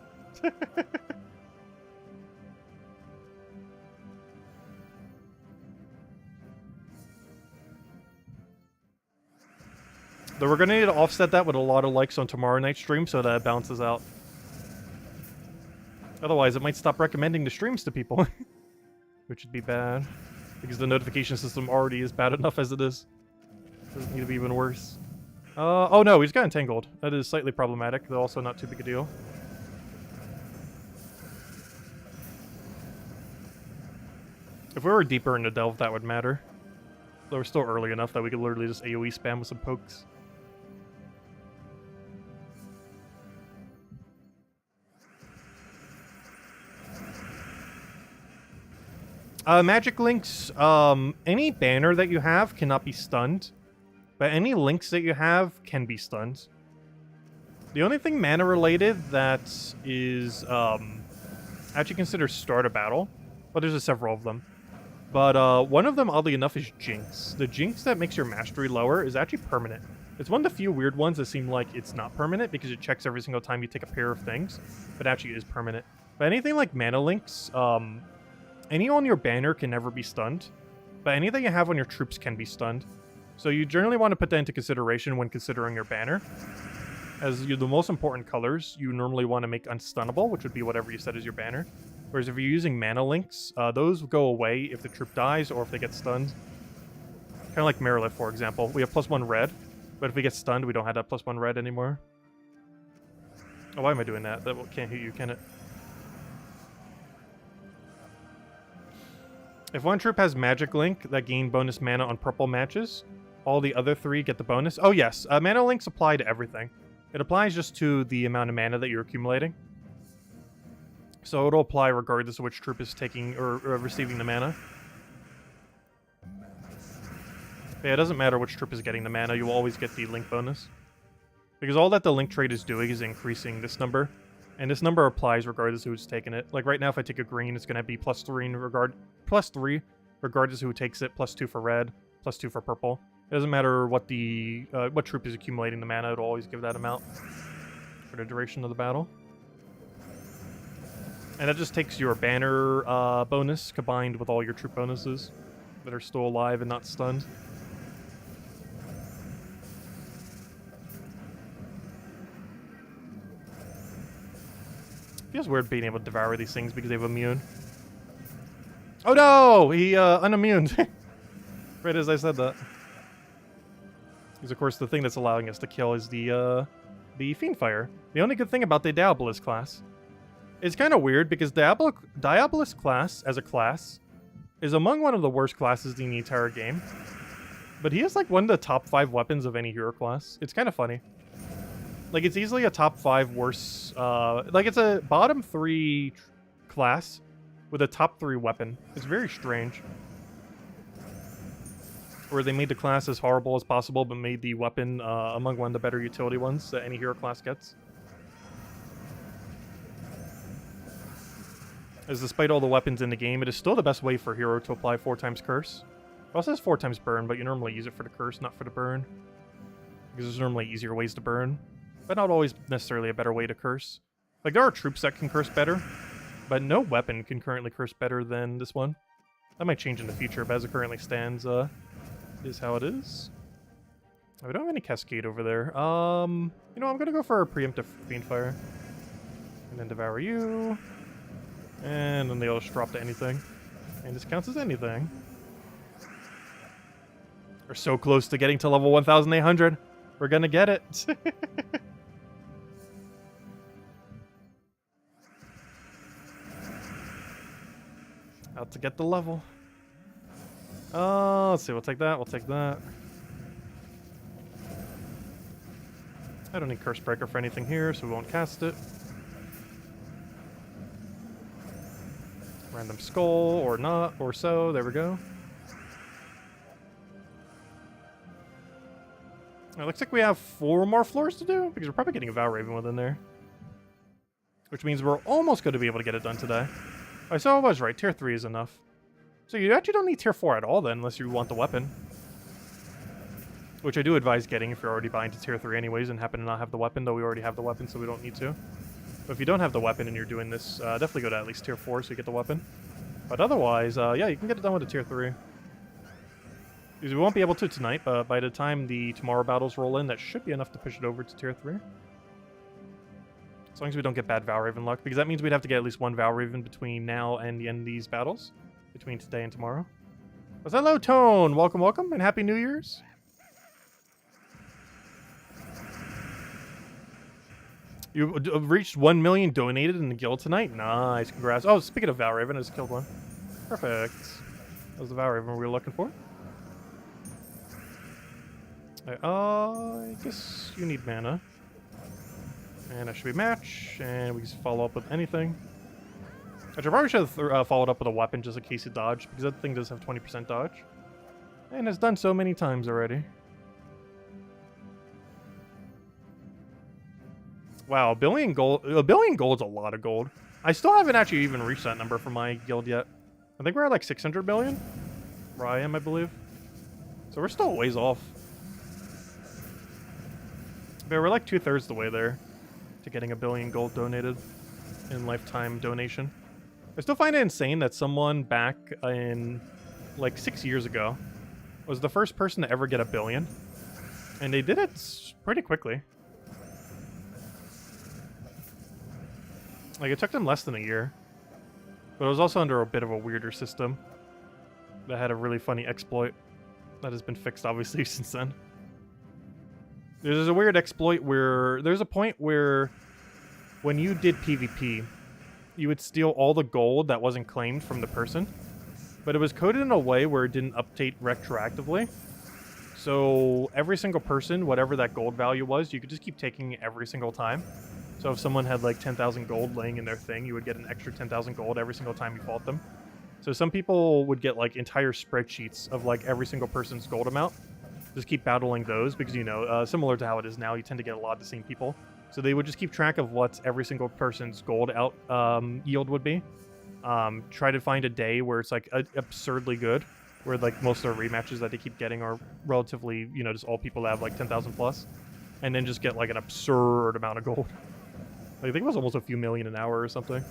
Though we're gonna need to offset that with a lot of likes on tomorrow night's stream so that it balances out. Otherwise, it might stop recommending the streams to people. Which would be bad. Because the notification system already is bad enough as it is. Doesn't need to be even worse. Oh no, he's got entangled. That is slightly problematic, though also not too big a deal. If we were deeper into Delve, that would matter. Though we're still early enough that we could literally just AoE spam with some pokes. Magic links, any banner that you have cannot be stunned. But any links that you have can be stunned. The only thing mana related that is actually considered start a battle. Well, there's several of them. But one of them, oddly enough, is Jinx. The Jinx that makes your mastery lower is actually permanent. It's one of the few weird ones that seem like it's not permanent because it checks every single time you take a pair of things, but actually is permanent. But anything like mana links, any on your banner can never be stunned, but any that you have on your troops can be stunned. So you generally want to put that into consideration when considering your banner. As the most important colors, you normally want to make unstunnable, which would be whatever you set as your banner. Whereas if you're using mana links, those go away if the troop dies or if they get stunned. Kind of like Marilith, for example. We have +1 red, but if we get stunned, we don't have that +1 red anymore. Oh, why am I doing that? That can't hit you, can it? If one troop has Magic Link that gain bonus mana on purple matches, all the other 3 get the bonus. Oh yes, mana links apply to everything. It applies just to the amount of mana that you're accumulating. So it'll apply regardless of which troop is taking or receiving the mana. But yeah, it doesn't matter which troop is getting the mana, you will always get the link bonus. Because all that the link trait is doing is increasing this number. And this number applies regardless of who's taking it. Like right now, if I take a green, it's going to be +3 in +3 regardless of who takes it, +2 for red, +2 for purple. It doesn't matter what the what troop is accumulating the mana, it'll always give that amount for the duration of the battle. And that just takes your banner bonus combined with all your troop bonuses that are still alive and not stunned. Feels weird being able to devour these things because they have immune. Oh no! He unimmune. Right as I said that. Because of course the thing that's allowing us to kill is the Fiendfire. The only good thing about the Diabolus class. It's kind of weird because Diabolus class, as a class, is among one of the worst classes in the entire game. But he is like one of the top 5 weapons of any hero class. It's kind of funny. Like, it's easily a top 5 worst... like, it's a bottom 3 class with a top 3 weapon. It's very strange. Where they made the class as horrible as possible, but made the weapon among one of the better utility ones that any hero class gets. As despite all the weapons in the game, it is still the best way for a hero to apply 4 times Curse. It also has 4 times Burn, but you normally use it for the Curse, not for the Burn. Because there's normally easier ways to burn. but not always necessarily a better way to curse. Like, there are troops that can curse better, but no weapon can currently curse better than this one. That might change in the future, but as it currently stands, is how it is. We don't have any Cascade over there. You know, I'm gonna go for a preemptive Fiendfire. And then Devour you. And then they'll just drop to anything. And this counts as anything. We're so close to getting to level 1,800. We're gonna get it. Out to get the level. Let's see, we'll take that, we'll take that. I don't need Curse Breaker for anything here, so we won't cast it. Random Skull, or not, or so, there we go. It looks like we have 4 more floors to do, because we're probably getting a Vow Raven within there. Which means we're almost going to be able to get it done today. Oh, so I was right, tier 3 is enough. So you actually don't need tier 4 at all then, unless you want the weapon. Which I do advise getting if you're already buying to tier 3 anyways and happen to not have the weapon, though we already have the weapon, so we don't need to. But if you don't have the weapon and you're doing this, definitely go to at least tier 4 so you get the weapon. But otherwise, yeah, you can get it done with a tier 3. Because we won't be able to tonight, but by the time the tomorrow battles roll in, that should be enough to push it over to tier 3. As long as we don't get bad Vow Raven luck, because that means we'd have to get at least 1 Vow Raven between now and the end of these battles. Between today and tomorrow. Well, hello, Tone! Welcome, welcome, and Happy New Year's! You reached 1 million donated in the guild tonight? Nice, congrats. Oh, speaking of Vow Raven, I just killed one. Perfect. That was the Vow Raven we were looking for. I guess you need mana. And that should be match, and we can follow up with anything. Which I probably should have followed up with a weapon just in case it dodged, because that thing does have 20% dodge. And it's done so many times already. Wow, a billion gold's a lot of gold. I still haven't actually even reached that number for my guild yet. I think we're at like 600 million, where I am, I believe. So we're still a ways off. But we're like 2/3 the way there to getting a billion gold donated in lifetime donation. I still find it insane that someone back in like 6 years ago was the first person to ever get a billion. And they did it pretty quickly. Like, it took them less than a year. But it was also under a bit of a weirder system that had a really funny exploit that has been fixed, obviously, since then. There's a weird exploit where... There's a point where when you did PvP, you would steal all the gold that wasn't claimed from the person. But it was coded in a way where it didn't update retroactively. So every single person, whatever that gold value was, you could just keep taking it every single time. So if someone had like 10,000 gold laying in their thing, you would get an extra 10,000 gold every single time you fought them. So some people would get like entire spreadsheets of like every single person's gold amount. Just keep battling those because, you know, similar to how it is now, you tend to get a lot of the same people. So they would just keep track of what every single person's gold out yield would be. Try to find a day where it's like absurdly good, where like most of the rematches that they keep getting are relatively, you know, just all people that have like 10,000 plus. And then just get like an absurd amount of gold. I think it was almost a few million an hour or something.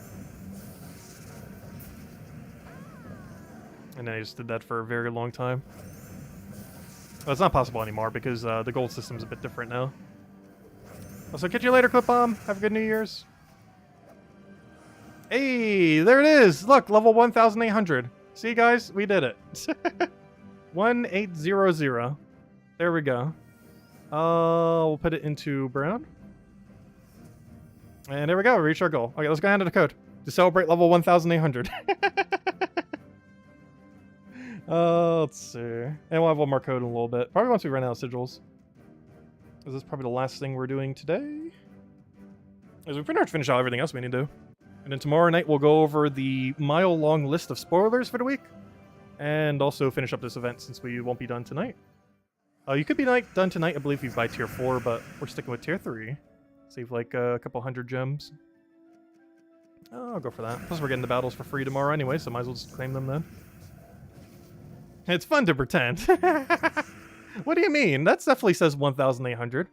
And I just did that for a very long time. Well, it's not possible anymore because the gold system's a bit different now. So catch you later, Clip Bomb. Have a good New Year's. Hey, there it is. Look, level 1,800. See, guys? We did it. 1800. There we go. We'll put it into brown. And there we go. We reached our goal. Okay, let's go into the code to celebrate level 1,800. Let's see. And we'll have one more code in a little bit. Probably once we run out of sigils. This is probably the last thing we're doing today. As we pretty much finish out everything else we need to do. And then tomorrow night we'll go over the mile-long list of spoilers for the week. And also finish up this event since we won't be done tonight. You could be done tonight, I believe, if you buy tier 4, but we're sticking with tier 3. Save like a couple hundred gems. I'll go for that. Plus we're getting the battles for free tomorrow anyway, so might as well just claim them then. It's fun to pretend. What do you mean? That definitely says 1,800.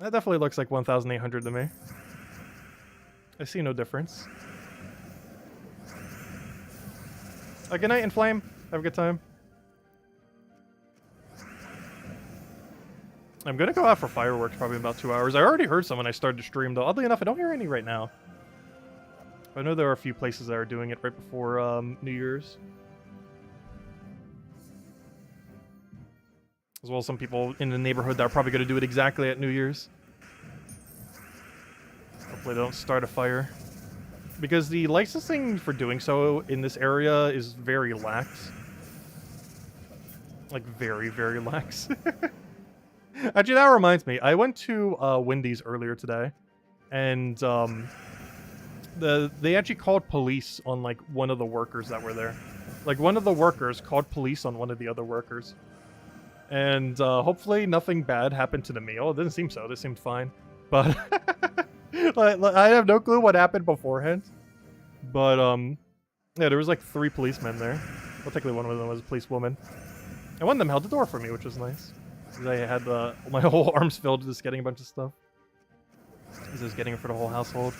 That definitely looks like 1,800 to me. I see no difference. Good night, Inflame. Have a good time. I'm gonna go out for fireworks probably in about 2 hours. I already heard some when I started to stream, though. Oddly enough, I don't hear any right now. I know there are a few places that are doing it right before New Year's. As well as some people in the neighborhood that are probably going to do it exactly at New Year's. Hopefully they don't start a fire. Because the licensing for doing so in this area is very lax. Like, very, very lax. Actually, that reminds me. I went to Wendy's earlier today. And they actually called police on, like, one of the workers that were there. Like, one of the workers called police on one of the other workers. And hopefully nothing bad happened to the meal. It didn't seem so. This seemed fine. But I have no clue what happened beforehand. But, yeah, there was like 3 policemen there. Well, technically one of them was a policewoman. And one of them held the door for me, which was nice. Because I had my whole arms filled just getting a bunch of stuff. Because I was getting it for the whole household.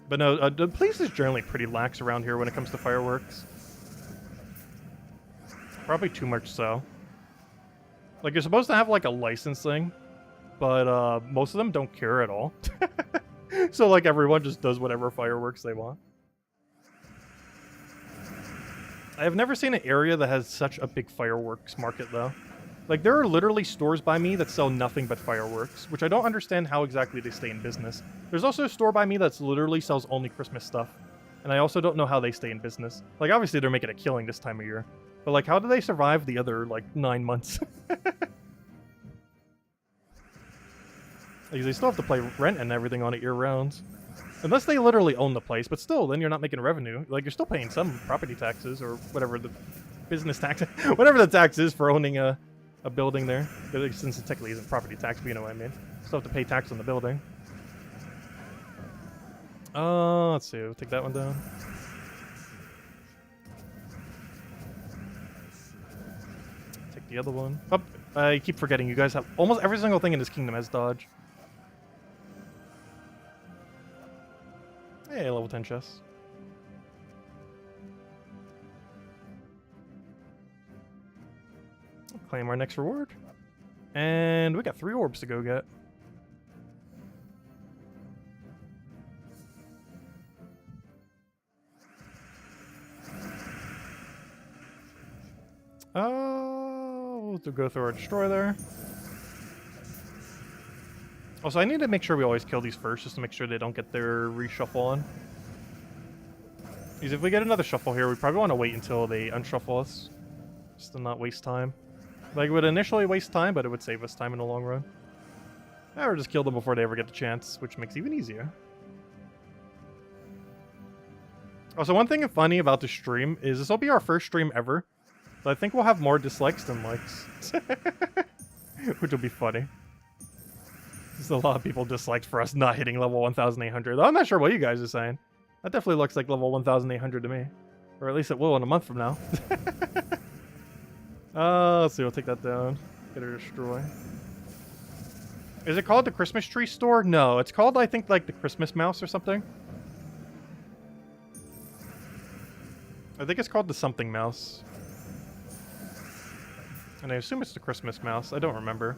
But no, the police is generally pretty lax around here when it comes to fireworks. Probably too much so. Like, you're supposed to have, like, a license thing, but most of them don't care at all. So, like, everyone just does whatever fireworks they want. I have never seen an area that has such a big fireworks market, though. Like, there are literally stores by me that sell nothing but fireworks, which I don't understand how exactly they stay in business. There's also a store by me that literally sells only Christmas stuff, and I also don't know how they stay in business. Like, obviously they're making a killing this time of year. But, like, how do they survive the other, like, 9 months? Because they still have to pay rent and everything on it year-round. Unless they literally own the place, but still, then you're not making revenue. Like, you're still paying some property taxes, or whatever the business tax... whatever the tax is for owning a building there. Since it technically isn't property tax, but you know what I mean. Still have to pay tax on the building. Let's see, we'll take that one down. The other one. Oh, I keep forgetting you guys have almost every single thing in this kingdom has dodge. Hey, level 10 chests. Claim our next reward. And we got 3 orbs to go get. To go through our destroy there. Also, I need to make sure we always kill these first, just to make sure they don't get their reshuffle on. Because if we get another shuffle here, we probably want to wait until they unshuffle us, just to not waste time. Like, it would initially waste time, but it would save us time in the long run. Or just kill them before they ever get the chance, which makes it even easier. Also, one thing funny about the stream is this will be our first stream ever. So I think we'll have more dislikes than likes. Which will be funny. There's a lot of people disliked for us not hitting level 1,800. I'm not sure what you guys are saying. That definitely looks like level 1,800 to me. Or at least it will in a month from now. Let's see, we'll take that down. Get her destroy. Is it called the Christmas Tree Store? No, it's called, I think, like the Christmas Mouse or something. I think it's called the Something Mouse. And I assume it's the Christmas Mouse. I don't remember.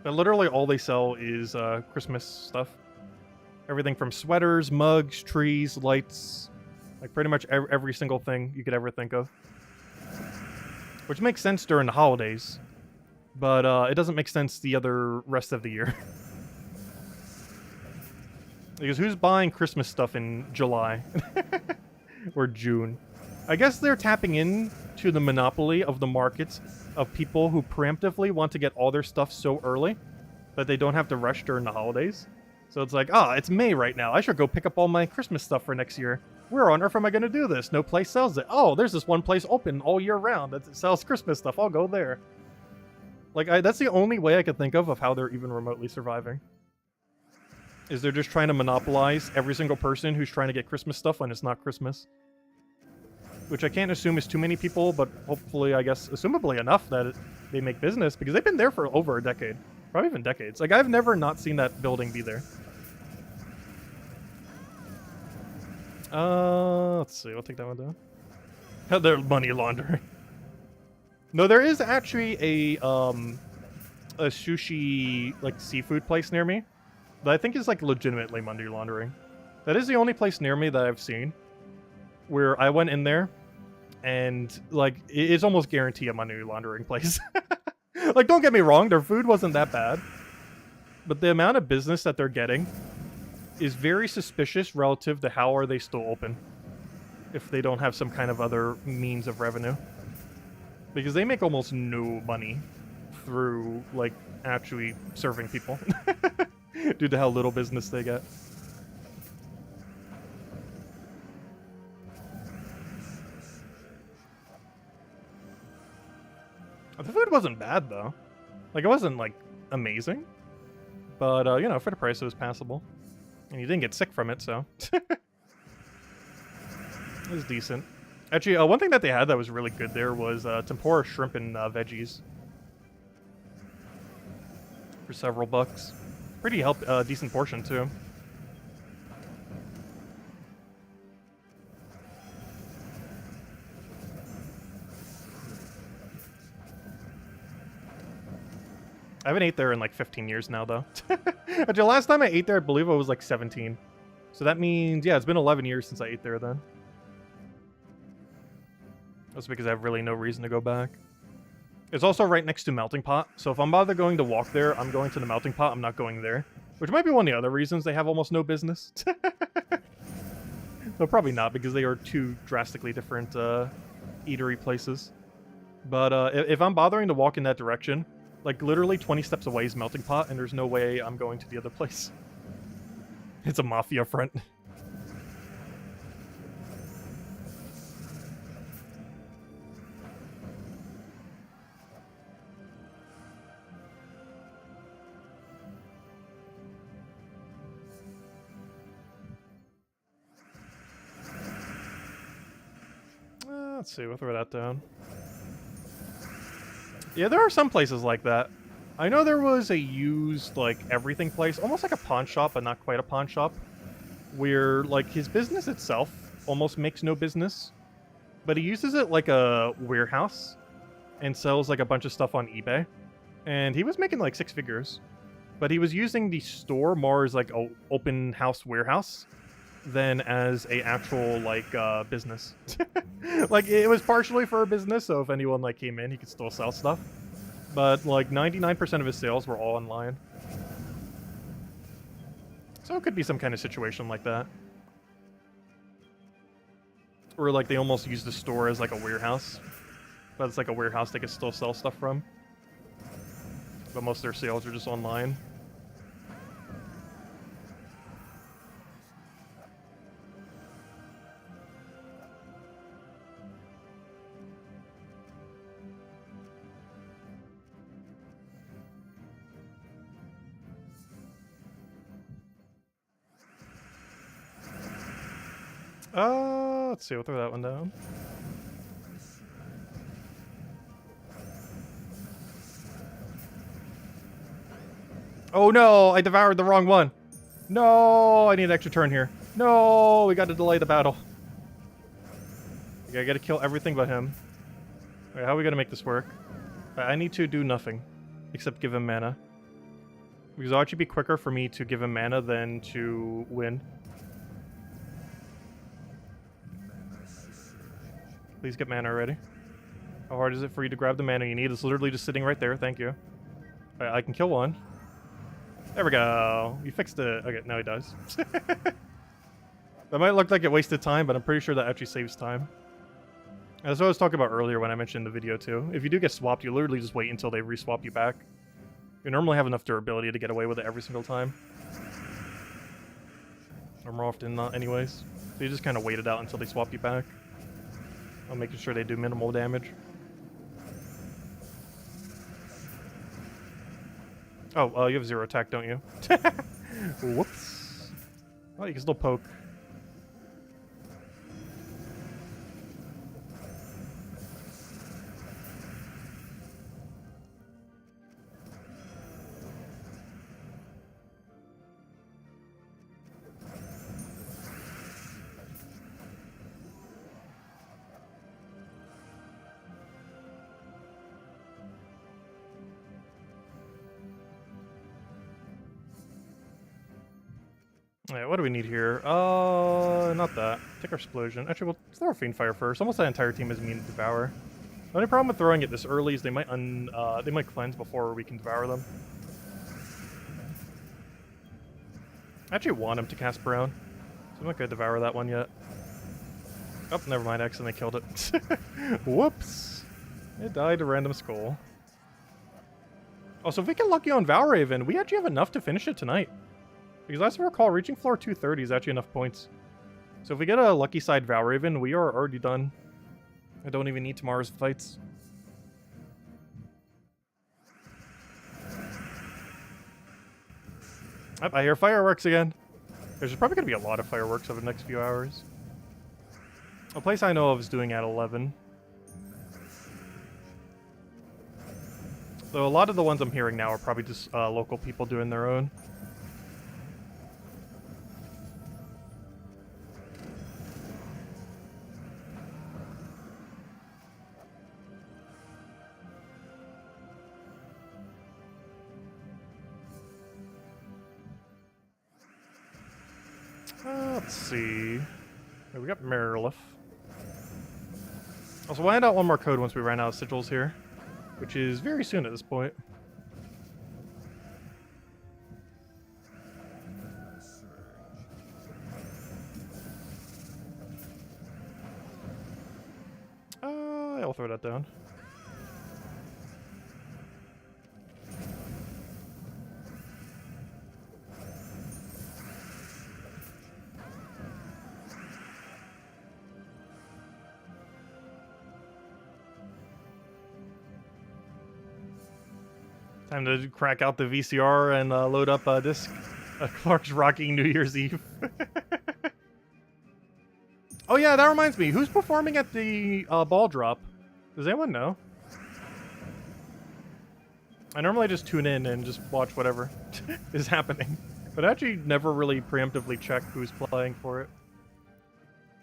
But literally all they sell is Christmas stuff. Everything from sweaters, mugs, trees, lights. Like pretty much every single thing you could ever think of. Which makes sense during the holidays. But it doesn't make sense the other rest of the year. Because who's buying Christmas stuff in July? Or June? I guess they're tapping into the monopoly of the markets of people who preemptively want to get all their stuff so early that they don't have to rush during the holidays. So it's like, it's May right now. I should go pick up all my Christmas stuff for next year. Where on earth am I going to do this? No place sells it. Oh, there's this one place open all year round that sells Christmas stuff. I'll go there. Like, that's the only way I could think of how they're even remotely surviving. Is they're just trying to monopolize every single person who's trying to get Christmas stuff when it's not Christmas. which I can't assume is too many people, but hopefully, I guess, assumably enough that they make business, because they've been there for over a decade. Probably even decades. Like, I've never not seen that building be there. Let's see. We'll take that one down. They're money laundering. No, there is actually a sushi, like, seafood place near me that I think is, like, legitimately money laundering. That is the only place near me that I've seen where I went in there and, like, it's almost guaranteed a money laundering place. Like, don't get me wrong, their food wasn't that bad, but the amount of business that they're getting is very suspicious relative to how are they still open if they don't have some kind of other means of revenue. Because they make almost no money through, like, actually serving people due to how little business they get. The food wasn't bad, though. Like, it wasn't, like, amazing. But, you know, for the price, it was passable. And you didn't get sick from it, so. It was decent. Actually, one thing that they had that was really good there was tempura shrimp and veggies. For several bucks. Pretty decent portion, too. I haven't ate there in like 15 years now, though. Actually, last time I ate there, I believe I was like 17. So that means, yeah, it's been 11 years since I ate there then. That's because I have really no reason to go back. It's also right next to Melting Pot, so if I'm bothered going to walk there, I'm going to the Melting Pot, I'm not going there. Which might be one of the other reasons they have almost no business. No, probably not, because they are two drastically different eatery places. But if I'm bothering to walk in that direction, like, literally 20 steps away is Melting Pot, and there's no way I'm going to the other place. It's a mafia front. Let's see, we'll throw that down. Yeah, there are some places like that. I know there was a used, like, everything place, almost like a pawn shop, but not quite a pawn shop, where, like, his business itself almost makes no business, but he uses it like a warehouse and sells, like, a bunch of stuff on eBay. And he was making, like, 6 figures, but he was using the store more as, like, a open house warehouse than as a actual, like, business. Like, it was partially for a business, so if anyone, like, came in, he could still sell stuff. But, like, 99% of his sales were all online. So it could be some kind of situation like that. Or, like, they almost use the store as, like, a warehouse. But it's like a warehouse they could still sell stuff from. But most of their sales are just online. Let's see, we'll throw that one down. Oh no, I devoured the wrong one. No, I need an extra turn here. No, we got to delay the battle. Okay, I gotta kill everything but him. Wait, how are we gonna make this work? I need to do nothing except give him mana. Because it'll actually be quicker for me to give him mana than to win. Please get mana already. How hard is it for you to grab the mana you need? It's literally just sitting right there. Thank you. I can kill one. There we go. You fixed it. Okay, now he dies. That might look like it wasted time, but I'm pretty sure that actually saves time. That's what I was talking about earlier when I mentioned the video too. If you do get swapped, you literally just wait until they reswap you back. You normally have enough durability to get away with it every single time. Or more often not anyways. So you just kind of wait it out until they swap you back. I'm making sure they do minimal damage. Oh, you have 0 attack, don't you? Whoops. Oh, you can still poke. Alright, what do we need here? Not that. Take our explosion. Actually, we'll throw our Fiend Fire first. Almost that entire team is immune to Devour. The only problem with throwing it this early is they might cleanse before we can devour them. I actually want him to cast Brown, so I'm not gonna devour that one yet. Oh, never mind, I accidentally killed it. Whoops! It died to random skull. Oh, so if we get lucky on Valraven, we actually have enough to finish it tonight. Because as I recall, reaching floor 230 is actually enough points. So if we get a lucky side Valraven, we are already done. I don't even need tomorrow's fights. Oh, I hear fireworks again. There's probably going to be a lot of fireworks over the next few hours. A place I know of is doing at 11. So a lot of the ones I'm hearing now are probably just local people doing their own. Let's see. Okay, we got Marilith. Also, we'll hand out one more code once we ran out of sigils here, which is very soon at this point. I'll throw that down. Time to crack out the VCR and load up a disc. Clark's rocking New Year's Eve. Oh yeah, that reminds me. Who's performing at the ball drop? Does anyone know? I normally just tune in and just watch whatever is happening. But I actually never really preemptively check who's playing for it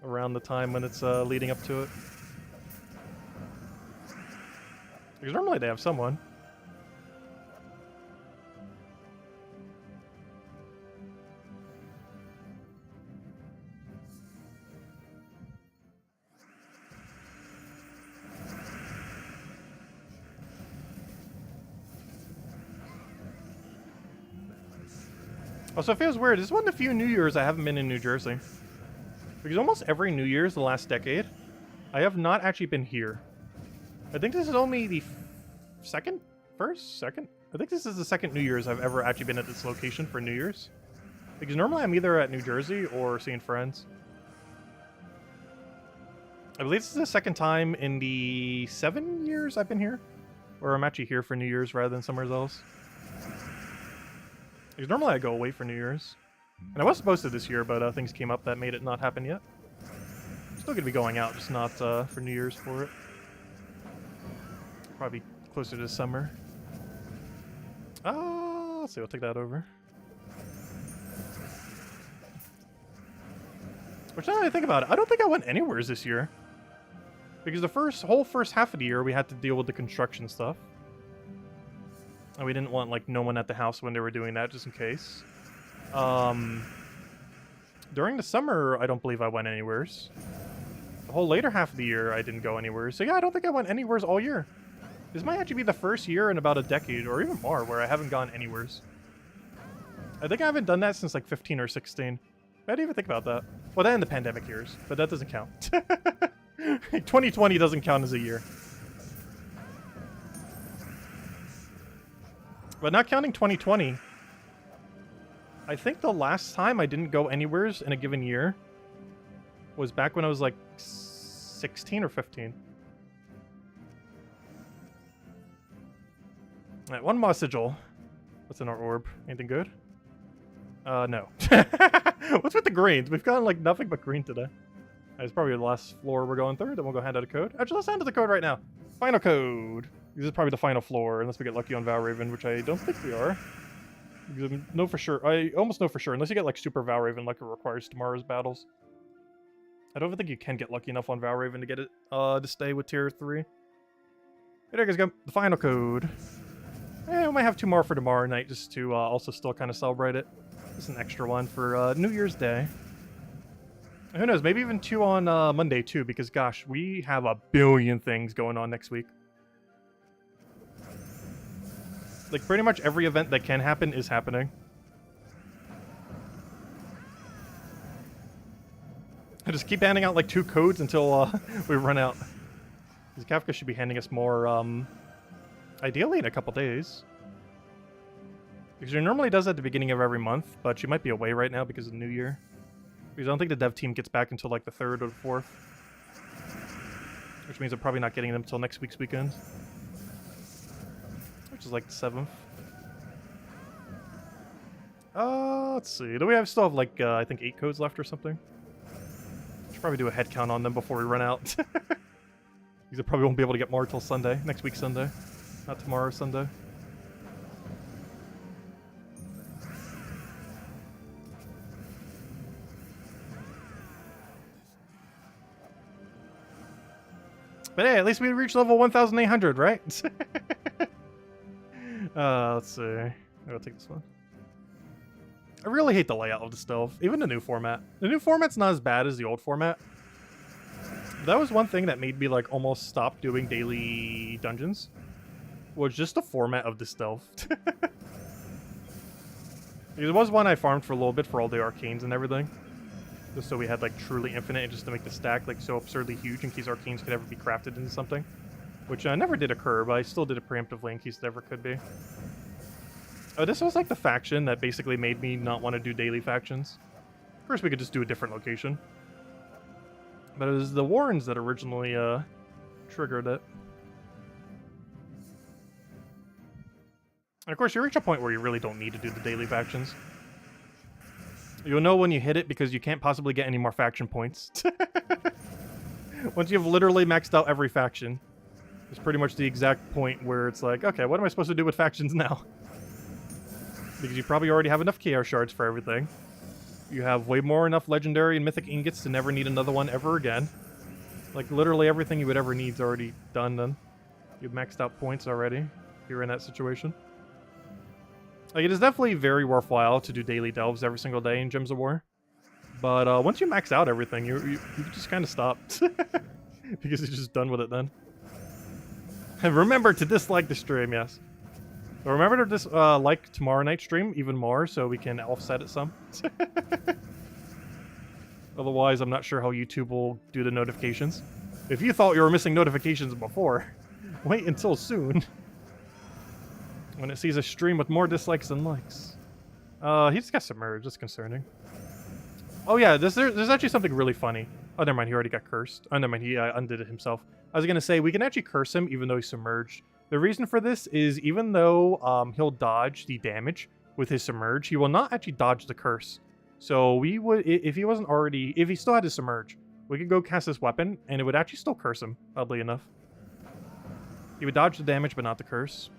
around the time when it's leading up to it. Because normally they have someone. Also, it feels weird. This is one of the few New Year's I haven't been in New Jersey. Because almost every New Year's the last decade, I have not actually been here. I think this is only the second? I think this is the second New Year's I've ever actually been at this location for New Year's. Because normally I'm either at New Jersey or seeing friends. I believe this is the second time in the 7 years I've been here, where I'm actually here for New Year's rather than somewhere else. Because normally I go away for New Year's. And I was supposed to this year, but things came up that made it not happen yet. Still gonna be going out, just not for New Year's for it. Probably closer to summer. Let's see, we'll take that over. Which now that I think about it, I don't think I went anywhere this year. Because the whole first half of the year we had to deal with the construction stuff. And we didn't want, like, no one at the house when they were doing that, just in case. During the summer, I don't believe I went anywheres. The whole later half of the year, I didn't go anywhere. So yeah, I don't think I went anywheres all year. This might actually be the first year in about a decade, or even more, where I haven't gone anywheres. I think I haven't done that since, like, 15 or 16. I didn't even think about that. Well, that in the pandemic years, but that doesn't count. 2020 doesn't count as a year. But not counting 2020, I think the last time I didn't go anywheres in a given year was back when I was like 16 or 15. Alright, one more sigil. What's in our orb? Anything good? No. What's with the greens? We've gotten like nothing but green today. It's probably the last floor we're going through, then we'll go hand out a code. Actually, let's hand out the code right now. Final code. This is probably the final floor, unless we get lucky on Valraven, which I don't think we are. Because I know for sure. I almost know for sure, unless you get like Super Valraven like it requires tomorrow's battles. I don't even think you can get lucky enough on Valraven to get it to stay with tier 3. There you guys go. The final code. We might have 2 more for tomorrow night just to also still kind of celebrate it. Just an extra one for New Year's Day. Who knows? Maybe even 2 on Monday too, because gosh, we have a billion things going on next week. Like pretty much every event that can happen is happening. I just keep handing out like 2 codes until we run out. Because Kafka should be handing us more, ideally in a couple days. Because she normally does that at the beginning of every month, but she might be away right now because of the New Year. Because I don't think the dev team gets back until like the 3rd or the 4th. Which means I'm probably not getting them until next week's weekend. Which is like the 7th. Let's see. Do we still have like, I think 8 codes left or something? Should probably do a head count on them before we run out. Because I probably won't be able to get more until Sunday. Next week Sunday. Not tomorrow, Sunday. But hey, at least we reached level 1,800, right? Let's see. I'll take this one. I really hate the layout of the stealth, even the new format. The new format's not as bad as the old format. That was one thing that made me like almost stop doing daily dungeons. Was just the format of the stealth. It was one I farmed for a little bit for all the arcanes and everything. Just so we had like truly infinite, and just to make the stack like so absurdly huge in case arcanes could ever be crafted into something. Which never did occur, but I still did it preemptively in case it ever could be. Oh, this was like the faction that basically made me not want to do daily factions. Of course we could just do a different location. But it was the Warrens that originally triggered it. And of course you reach a point where you really don't need to do the daily factions. You'll know when you hit it because you can't possibly get any more faction points. Once you've literally maxed out every faction, it's pretty much the exact point where it's like, okay, what am I supposed to do with factions now? Because you probably already have enough Chaos Shards for everything. You have way more enough Legendary and Mythic Ingots to never need another one ever again. Like, literally everything you would ever need is already done then. You've maxed out points already, if you're in that situation. Like, it is definitely very worthwhile to do daily delves every single day in Gems of War. But once you max out everything, you just kind of stop. Because you're just done with it then. And remember to dislike the stream, yes. But remember to like tomorrow night's stream even more so we can offset it some. Otherwise, I'm not sure how YouTube will do the notifications. If you thought you were missing notifications before, wait until soon. When it sees a stream with more dislikes than likes. He just got submerged. That's concerning. Oh yeah, there's actually something really funny. Oh, never mind. He already got cursed. Oh, never mind. He undid it himself. I was going to say, we can actually curse him even though he's submerged. The reason for this is even though he'll dodge the damage with his submerge, he will not actually dodge the curse. So we would, if he wasn't already, if he still had his submerge, we could go cast this weapon and it would actually still curse him, oddly enough. He would dodge the damage but not the curse.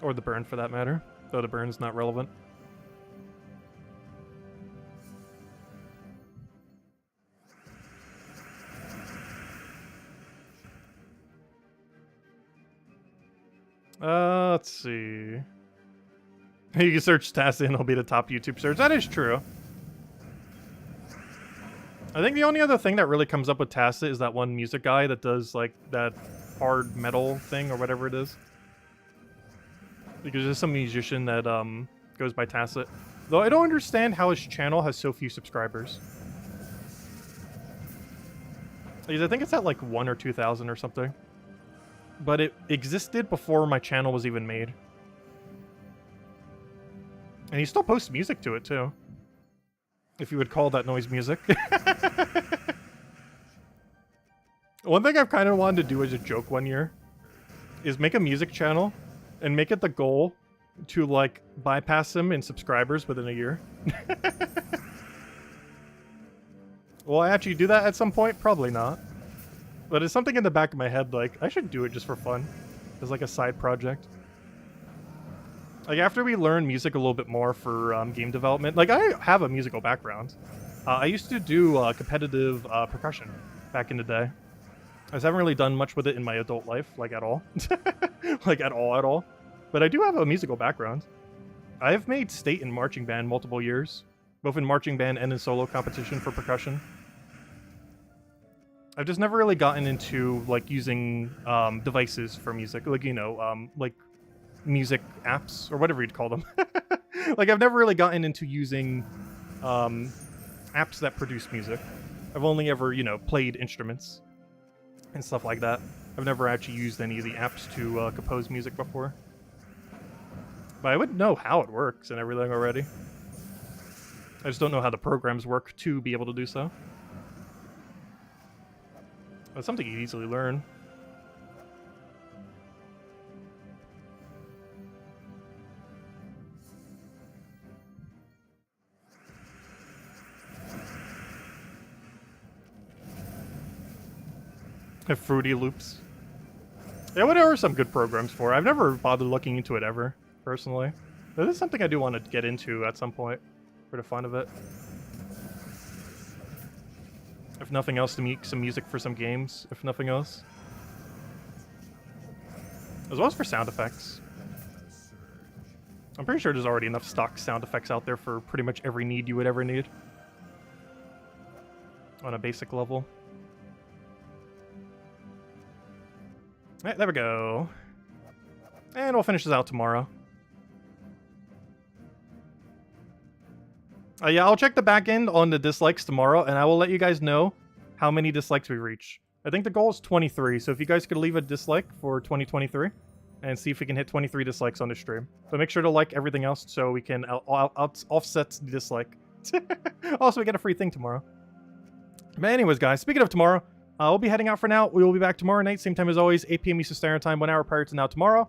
Or the burn for that matter, though the burn is not relevant. Let's see. You can search Tassie and it'll be the top YouTube search. That is true. I think the only other thing that really comes up with Tacit is that one music guy that does like that hard metal thing or whatever it is. Because there's some musician that goes by Tacit. Though I don't understand how his channel has so few subscribers. Because I think it's at like 1,000 or 2,000 or something. But it existed before my channel was even made. And he still posts music to it too. If you would call that noise music. One thing I've kind of wanted to do as a joke one year is make a music channel and make it the goal to like bypass him in subscribers within a year. Will I actually do that at some point? Probably not. But it's something in the back of my head like, I should do it just for fun. As like a side project. Like after we learn music a little bit more for game development, like I have a musical background. I used to do competitive percussion back in the day. I just haven't really done much with it in my adult life, like at all. Like at all. But I do have a musical background. I've made state in marching band multiple years, both in marching band and in solo competition for percussion. I've just never really gotten into like using devices for music, like like music apps or whatever you'd call them. Like I've never really gotten into using apps that produce music. I've only ever played instruments and stuff like that. I've never actually used any of the apps to compose music before. But I would know how it works and everything already. I just don't know how the programs work to be able to do so. It's something you easily learn. Fruity Loops. Yeah, what are some good programs for? I've never bothered looking into it ever, personally. But this is something I do want to get into at some point, for the fun of it. If nothing else, to make some music for some games, if nothing else. As well as for sound effects. I'm pretty sure there's already enough stock sound effects out there for pretty much every need you would ever need. On a basic level. Alright, there we go. And we'll finish this out tomorrow. Yeah, I'll check the back end on the dislikes tomorrow, and I will let you guys know how many dislikes we reach. I think the goal is 23, so if you guys could leave a dislike for 2023, and see if we can hit 23 dislikes on the stream. So make sure to like everything else so we can offset the dislike. Also, we get a free thing tomorrow. But anyways, guys, speaking of tomorrow, we'll be heading out for now. We will be back tomorrow night, same time as always, 8 p.m. Eastern Standard Time, 1 hour prior to now tomorrow.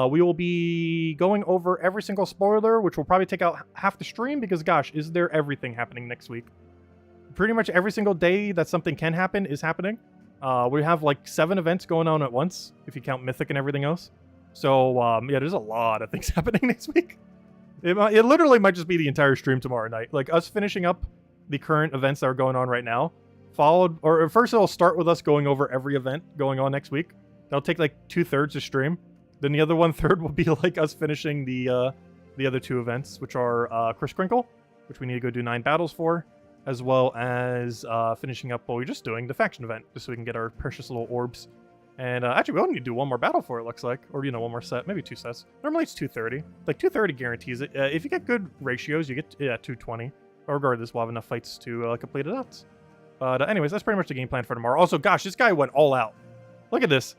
We will be going over every single spoiler, which will probably take out half the stream because, gosh, is there everything happening next week? Pretty much every single day that something can happen is happening. We have like 7 events going on at once, if you count Mythic and everything else. So, yeah, there's a lot of things happening next week. It literally might just be the entire stream tomorrow night. Like, us finishing up the current events that are going on right now, followed, or first it'll start with us going over every event going on next week. That'll take like 2/3 of stream. Then the other 1/3 will be like us finishing the other 2 events, which are Chris Crinkle, which we need to go do 9 battles for, as well as finishing up what we're just doing, the faction event, just so we can get our precious little orbs. And actually, we only need to do 1 more battle for it, looks like. Or, 1 more set, maybe 2 sets. Normally it's 230. Like, 230 guarantees it. If you get good ratios, you get 220. But regardless, we'll have enough fights to complete it out. But anyways, that's pretty much the game plan for tomorrow. Also, gosh, this guy went all out. Look at this.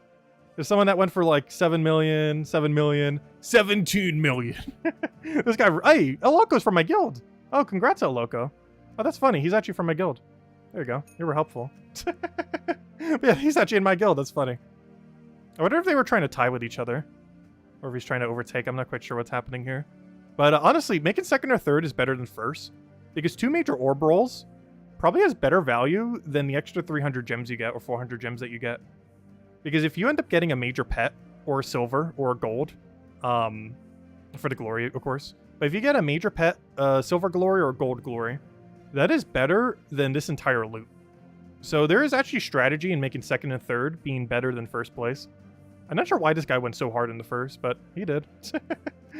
There's someone that went for like 7 million, 7 million, 17 million. This guy, hey, El Loco's from my guild. Oh, congrats, El Loco. Oh, that's funny. He's actually from my guild. There you go. You were helpful. But yeah, he's actually in my guild. That's funny. I wonder if they were trying to tie with each other. Or if he's trying to overtake. I'm not quite sure what's happening here. But honestly, making second or third is better than first. Because 2 major orb rolls probably has better value than the extra 300 gems you get or 400 gems that you get. Because if you end up getting a major pet, or a silver, or a gold, for the glory, of course. But if you get a major pet, silver glory, or gold glory, that is better than this entire loot. So there is actually strategy in making second and third being better than first place. I'm not sure why this guy went so hard in the first, but he did. I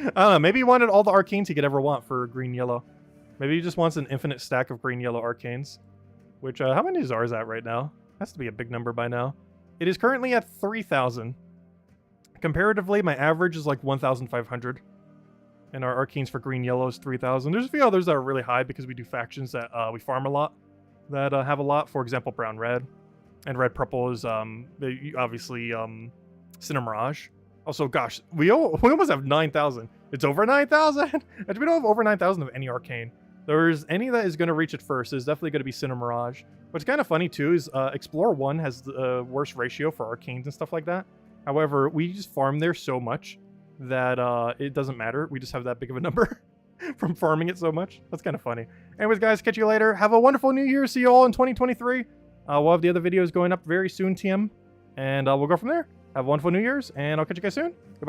don't know, maybe he wanted all the arcanes he could ever want for green-yellow. Maybe he just wants an infinite stack of green-yellow arcanes. Which, how many are that right now? Has to be a big number by now. It is currently at 3,000. Comparatively, my average is like 1,500. And our arcanes for green-yellow is 3,000. There's a few others that are really high because we do factions that we farm a lot. That have a lot. For example, brown-red. And red-purple is obviously Cinder Mirage. Also, gosh, we almost have 9,000. It's over 9,000? We don't have over 9,000 of any arcane. There's any that is going to reach it first. It's definitely going to be Cinder Mirage. What's kind of funny, too, is Explorer 1 has the worst ratio for arcanes and stuff like that. However, we just farm there so much that it doesn't matter. We just have that big of a number from farming it so much. That's kind of funny. Anyways, guys, catch you later. Have a wonderful New Year. See you all in 2023. We'll have the other videos going up very soon, TM. And we'll go from there. Have a wonderful New Year's, and I'll catch you guys soon. Goodbye.